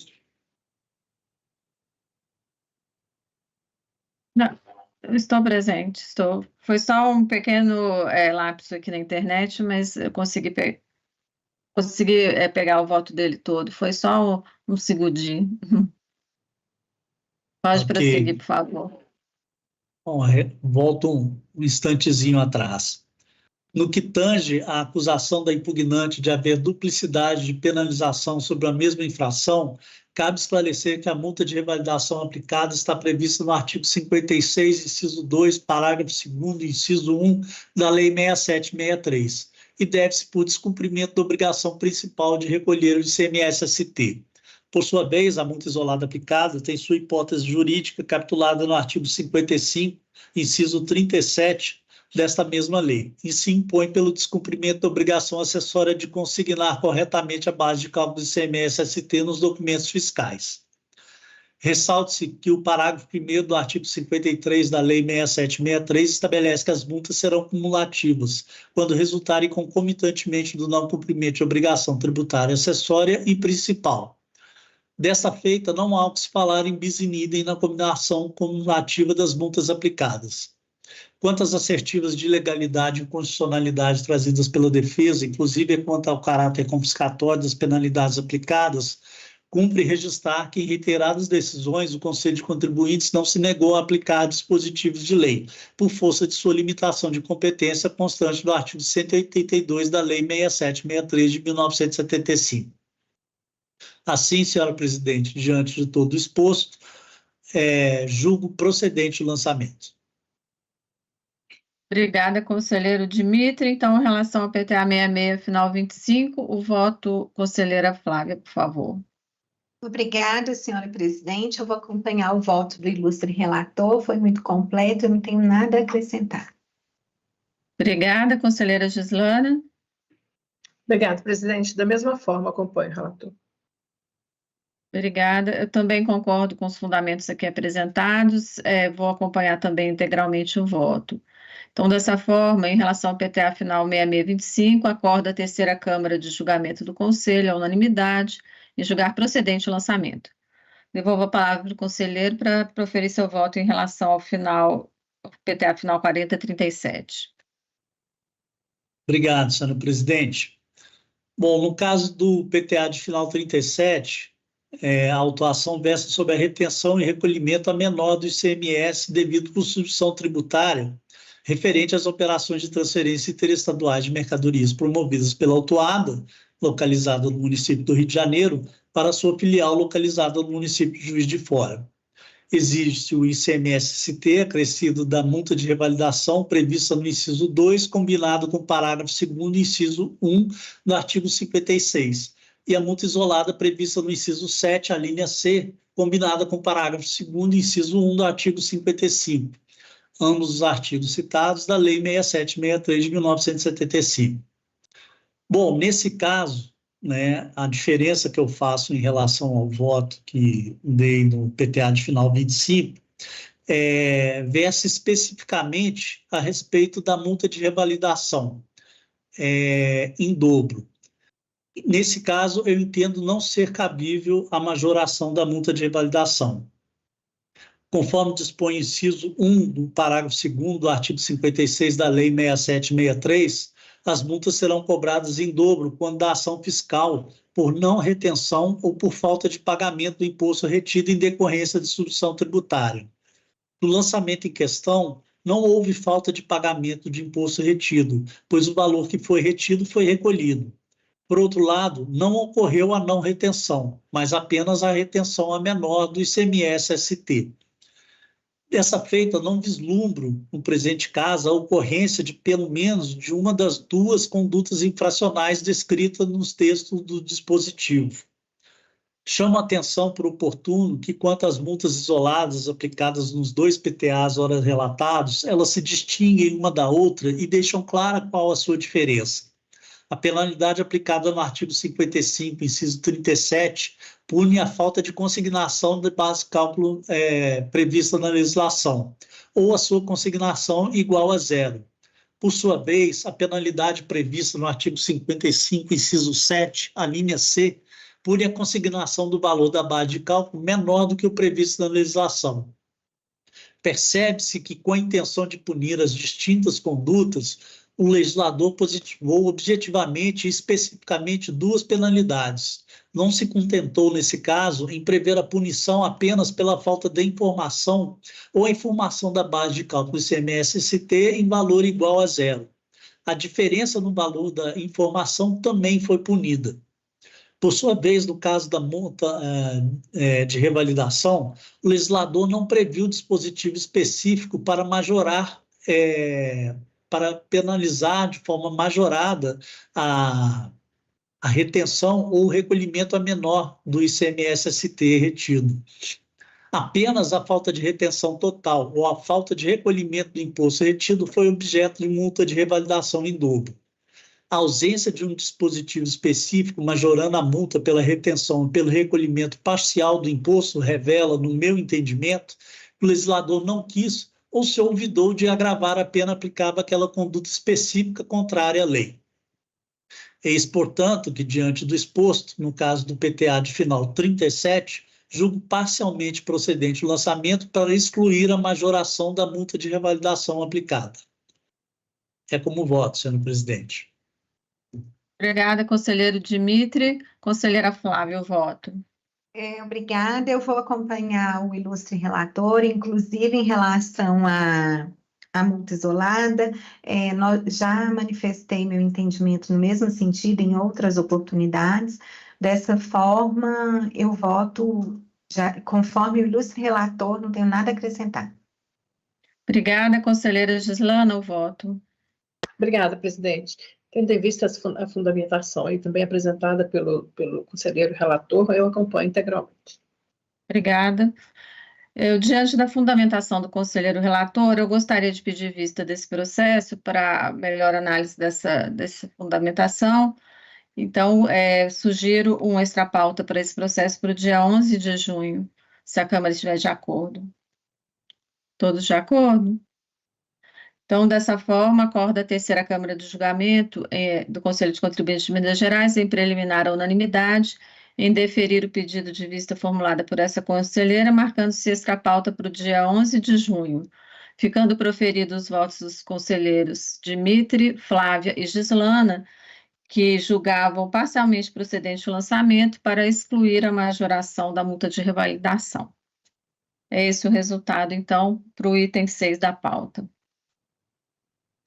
Não, eu estou presente, estou. Foi só um pequeno lapso aqui na internet, mas eu consegui pegar o voto dele todo. Foi só um segundinho. Pode prosseguir, por favor. Bom, volto um instantezinho atrás. No que tange à acusação da impugnante de haver duplicidade de penalização sobre a mesma infração, cabe esclarecer que a multa de revalidação aplicada está prevista no artigo 56, inciso 2, parágrafo 2º, inciso 1 da Lei 6763, e deve-se por descumprimento da obrigação principal de recolher o ICMS-ST. Por sua vez, a multa isolada aplicada tem sua hipótese jurídica capitulada no artigo 55, inciso 37, desta mesma lei, e se impõe pelo descumprimento da obrigação acessória de consignar corretamente a base de cálculo do ICMS-ST nos documentos fiscais. Ressalte-se que o parágrafo 1º do artigo 53 da Lei 6763 estabelece que as multas serão cumulativas quando resultarem concomitantemente do não cumprimento de obrigação tributária acessória e principal. Dessa feita, não há o que se falar em bis in idem na combinação cumulativa das multas aplicadas. Quanto às assertivas de legalidade e constitucionalidade trazidas pela defesa, inclusive quanto ao caráter confiscatório das penalidades aplicadas, cumpre registrar que em reiteradas decisões o Conselho de Contribuintes não se negou a aplicar dispositivos de lei, por força de sua limitação de competência constante do artigo 182 da Lei 6763 de 1975. Assim, senhora presidente, diante de todo o exposto, julgo procedente o lançamento. Obrigada, conselheiro Dimitri. Então, em relação ao PTA 66, final 25, o voto, conselheira Flávia, por favor. Obrigada, senhora presidente. Eu vou acompanhar o voto do ilustre relator, foi muito completo, eu não tenho nada a acrescentar. Obrigada, conselheira Gislana. Obrigada, presidente. Da mesma forma, acompanho o relator. Obrigada. Eu também concordo com os fundamentos aqui apresentados, vou acompanhar também integralmente o voto. Então, dessa forma, em relação ao PTA final 6625, acorda a terceira Câmara de Julgamento do Conselho, à unanimidade, em julgar procedente o lançamento. Devolvo a palavra para o conselheiro para proferir seu voto em relação ao PTA final 4037. Obrigado, senhora presidente. Bom, no caso do PTA de final 37, a autuação versa sobre a retenção e recolhimento a menor do ICMS devido por substituição tributária referente às operações de transferência interestaduais de mercadorias promovidas pela autuada, localizada no município do Rio de Janeiro, para sua filial localizada no município de Juiz de Fora. Exige-se o ICMS-ST acrescido da multa de revalidação prevista no inciso 2, combinado com o parágrafo 2º, inciso 1, do artigo 56, e a multa isolada prevista no inciso 7, a linha C, combinada com o parágrafo 2º, inciso 1, do artigo 55, ambos os artigos citados da Lei 6763 de 1975. Bom, nesse caso, a diferença que eu faço em relação ao voto que dei no PTA de final 25 versa especificamente a respeito da multa de revalidação em dobro. Nesse caso, eu entendo não ser cabível a majoração da multa de revalidação. Conforme dispõe o inciso 1 do parágrafo 2º do artigo 56 da Lei 6763, as multas serão cobradas em dobro quando da ação fiscal por não retenção ou por falta de pagamento do imposto retido em decorrência de substituição tributária. No lançamento em questão, não houve falta de pagamento de imposto retido, pois o valor que foi retido foi recolhido. Por outro lado, não ocorreu a não retenção, mas apenas a retenção a menor do ICMS-ST. Dessa feita, não vislumbro, no presente caso, a ocorrência de pelo menos de uma das duas condutas infracionais descritas nos textos do dispositivo. Chamo a atenção por oportuno que, quanto às multas isoladas aplicadas nos dois PTAs ora relatados, elas se distinguem uma da outra e deixam clara qual a sua diferença. A penalidade aplicada no artigo 55, inciso 37, pune a falta de consignação de base de cálculo prevista na legislação, ou a sua consignação igual a zero. Por sua vez, a penalidade prevista no artigo 55, inciso 7, a linha C, pune a consignação do valor da base de cálculo menor do que o previsto na legislação. Percebe-se que, com a intenção de punir as distintas condutas, o legislador positivou objetivamente e especificamente duas penalidades. Não se contentou, nesse caso, em prever a punição apenas pela falta de informação ou a informação da base de cálculo ICMS-ST em valor igual a zero. A diferença no valor da informação também foi punida. Por sua vez, no caso da multa de revalidação, o legislador não previu dispositivo específico para majorar para penalizar de forma majorada a retenção ou o recolhimento a menor do ICMS-ST retido. Apenas a falta de retenção total ou a falta de recolhimento do imposto retido foi objeto de multa de revalidação em dobro. A ausência de um dispositivo específico majorando a multa pela retenção e pelo recolhimento parcial do imposto revela, no meu entendimento, que o legislador não quis ou se olvidou de agravar a pena aplicável àquela conduta específica contrária à lei. Eis, portanto, que, diante do exposto, no caso do PTA de final 37, julgo parcialmente procedente o lançamento para excluir a majoração da multa de revalidação aplicada. É como voto, senhor presidente. Obrigada, conselheiro Dimitri. Conselheira Flávia, o voto. Obrigada, eu vou acompanhar o ilustre relator, inclusive em relação à multa isolada. Já manifestei meu entendimento no mesmo sentido em outras oportunidades. Dessa forma, eu voto já, conforme o ilustre relator, não tenho nada a acrescentar. Obrigada, conselheira Gislana, o voto. Obrigada, presidente. Tendo em vista a fundamentação e também apresentada pelo conselheiro relator, eu acompanho integralmente. Obrigada. Diante da fundamentação do conselheiro relator, eu gostaria de pedir vista desse processo para melhor análise dessa fundamentação. Então, sugiro uma extrapauta para esse processo para o dia 11 de junho, se a Câmara estiver de acordo. Todos de acordo? Então, dessa forma, acorda a terceira Câmara de Julgamento do Conselho de Contribuintes de Minas Gerais, em preliminar à unanimidade, em deferir o pedido de vista formulada por essa conselheira, marcando-se extrapauta para o dia 11 de junho, ficando proferidos os votos dos conselheiros Dimitri, Flávia e Gislana, que julgavam parcialmente procedente o lançamento para excluir a majoração da multa de revalidação. É esse o resultado, então, para o item 6 da pauta.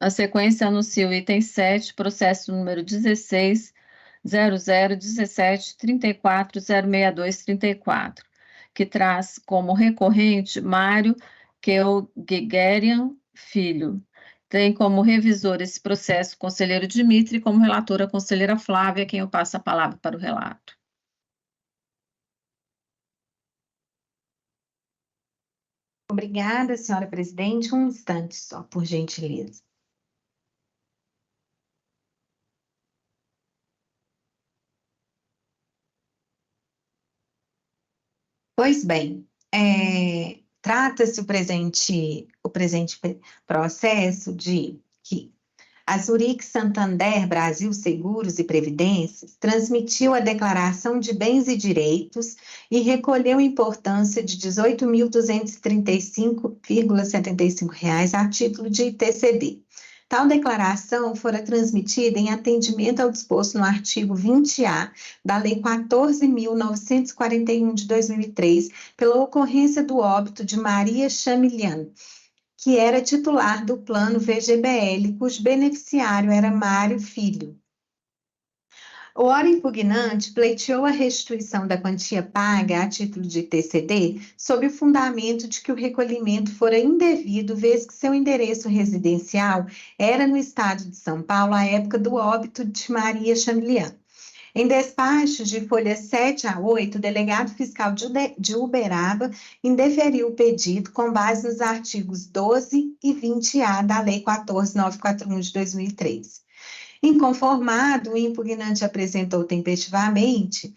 Na sequência, anuncio o item 7, processo número 16.0017.34.062.34, que traz como recorrente Mário Keogegerian Filho. Tem como revisor esse processo o conselheiro Dimitri, como relatora a conselheira Flávia, quem eu passo a palavra para o relato. Obrigada, senhora presidente. Um instante só, por gentileza. Pois bem, trata-se o presente processo de que a Zurich Santander Brasil Seguros e Previdências transmitiu a declaração de bens e direitos e recolheu importância de R$ 18.235,75 a título de ITCD. Tal declaração fora transmitida em atendimento ao disposto no artigo 20A da Lei 14.941 de 2003, pela ocorrência do óbito de Maria Chamilian, que era titular do plano VGBL, cujo beneficiário era Mário Filho. O ora impugnante pleiteou a restituição da quantia paga a título de ITCD sob o fundamento de que o recolhimento fora indevido, vez que seu endereço residencial era no estado de São Paulo à época do óbito de Maria Chamilian. Em despachos de folhas 7 a 8, o delegado fiscal de Uberaba indeferiu o pedido com base nos artigos 12 e 20A da Lei 14.941 de 2003. Inconformado, o impugnante apresentou tempestivamente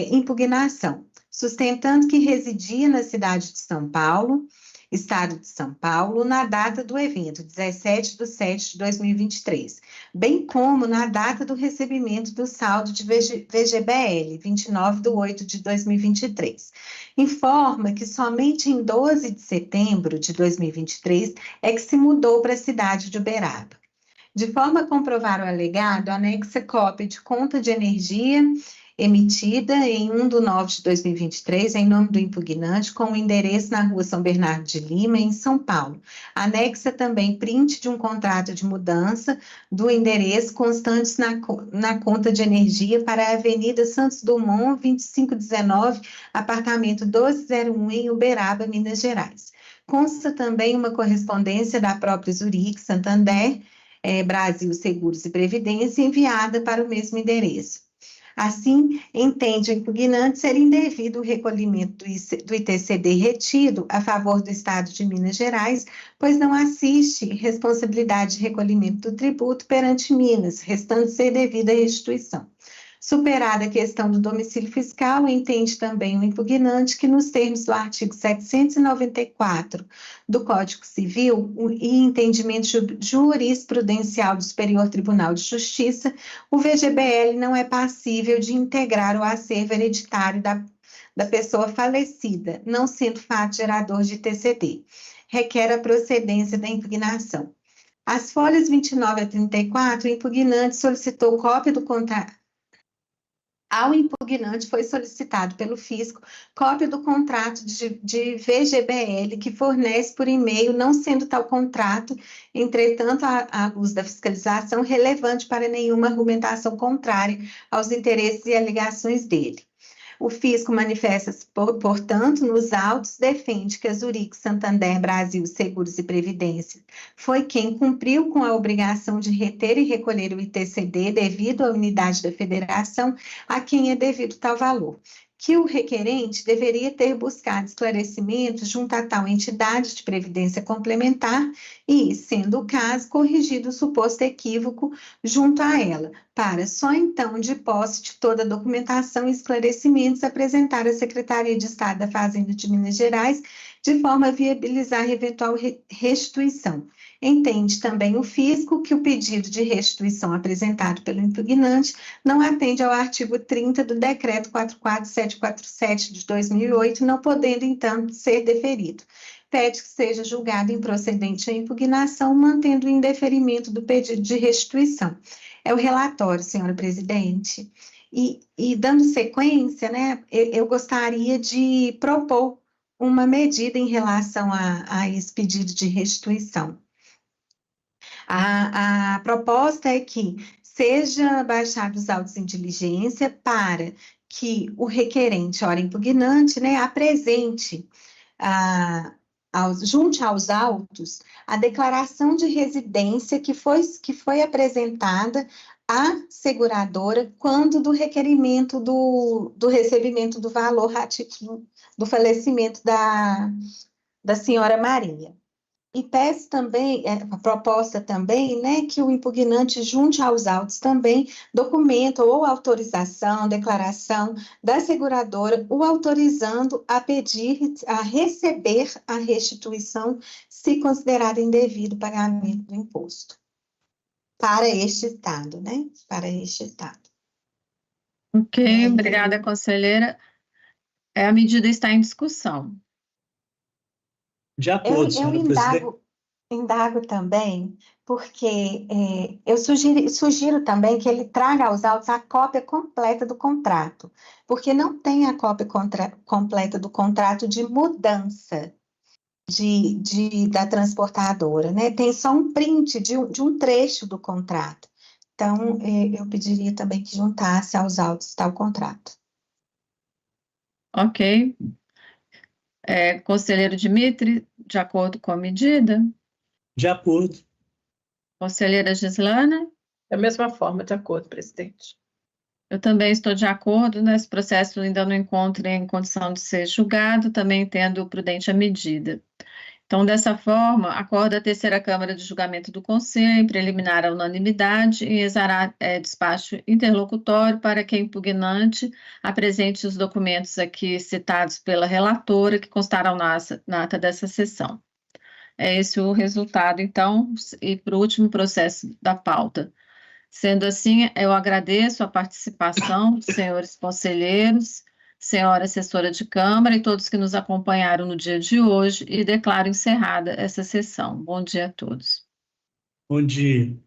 impugnação, sustentando que residia na cidade de São Paulo, Estado de São Paulo, na data do evento, 17/7/2023, bem como na data do recebimento do saldo de VGBL, 29/8/2023. Informa que somente em 12 de setembro de 2023 é que se mudou para a cidade de Uberaba. De forma a comprovar o alegado, anexa cópia de conta de energia emitida em 1/9/2023, em nome do impugnante, com o endereço na Rua São Bernardo de Lima, em São Paulo. Anexa também print de um contrato de mudança do endereço constantes na conta de energia para a Avenida Santos Dumont, 2519, apartamento 1201, em Uberaba, Minas Gerais. Consta também uma correspondência da própria Zurich Santander Brasil Seguros e Previdência, enviada para o mesmo endereço. Assim, entende o impugnante ser indevido o recolhimento do ITCD retido a favor do Estado de Minas Gerais, pois não assiste responsabilidade de recolhimento do tributo perante Minas, restando ser devida a restituição. Superada a questão do domicílio fiscal, entende também o impugnante que, nos termos do artigo 794 do Código Civil e entendimento jurisprudencial do Superior Tribunal de Justiça, o VGBL não é passível de integrar o acervo hereditário da pessoa falecida, não sendo fato gerador de TCD. Requer a procedência da impugnação. As folhas 29 a 34, o impugnante solicitou cópia do contrato. Ao impugnante foi solicitado pelo fisco cópia do contrato de VGBL que fornece por e-mail, não sendo tal contrato, entretanto, à luz da fiscalização, relevante para nenhuma argumentação contrária aos interesses e alegações dele. O fisco manifesta-se, portanto, nos autos, defende que a Zurich Santander Brasil Seguros e Previdência foi quem cumpriu com a obrigação de reter e recolher o ITCD devido à unidade da federação a quem é devido tal valor, que o requerente deveria ter buscado esclarecimentos junto a tal entidade de previdência complementar e, sendo o caso, corrigido o suposto equívoco junto a ela, para só então, de posse de toda a documentação e esclarecimentos, apresentar à Secretaria de Estado da Fazenda de Minas Gerais, de forma a viabilizar eventual restituição. Entende também o fisco que o pedido de restituição apresentado pelo impugnante não atende ao artigo 30 do Decreto 44747 de 2008, não podendo, então, ser deferido. Pede que seja julgado improcedente a impugnação, mantendo o indeferimento do pedido de restituição. É o relatório, senhora presidente. E dando sequência, né, eu gostaria de propor uma medida em relação a esse pedido de restituição. A proposta é que seja baixados os autos em diligência para que o requerente, ora impugnante, né, apresente junte aos autos a declaração de residência que foi apresentada à seguradora quando do requerimento do recebimento do valor a título do falecimento da senhora Maria. E peço também, a proposta também, né, que o impugnante junte aos autos também documento ou autorização, declaração da seguradora, o autorizando a pedir, a receber a restituição, se considerado indevido o pagamento do imposto. Para este Estado, né? Para este Estado. Ok, obrigada, conselheira. A medida está em discussão. De acordo, senhora presidente. Indago também, porque eu sugiro também que ele traga aos autos a cópia completa do contrato, porque não tem a cópia completa do contrato de mudança da transportadora, né? Tem só um print de um trecho do contrato. Então, eu pediria também que juntasse aos autos tal contrato. Ok. Conselheiro Dimitri, de acordo com a medida? De acordo. Conselheira Gislana? Da mesma forma, de acordo, presidente. Eu também estou de acordo, né? Esse processo ainda não encontra em condição de ser julgado, também entendo prudente a medida. Então, dessa forma, acorda a terceira Câmara de Julgamento do Conselho, em preliminar à unanimidade, em exará despacho interlocutório para que a impugnante apresente os documentos aqui citados pela relatora, que constarão na ata dessa sessão. É esse o resultado, então, e para o último processo da pauta. Sendo assim, eu agradeço a participação dos senhores conselheiros, senhora assessora de Câmara e todos que nos acompanharam no dia de hoje e declaro encerrada essa sessão. Bom dia a todos. Bom dia.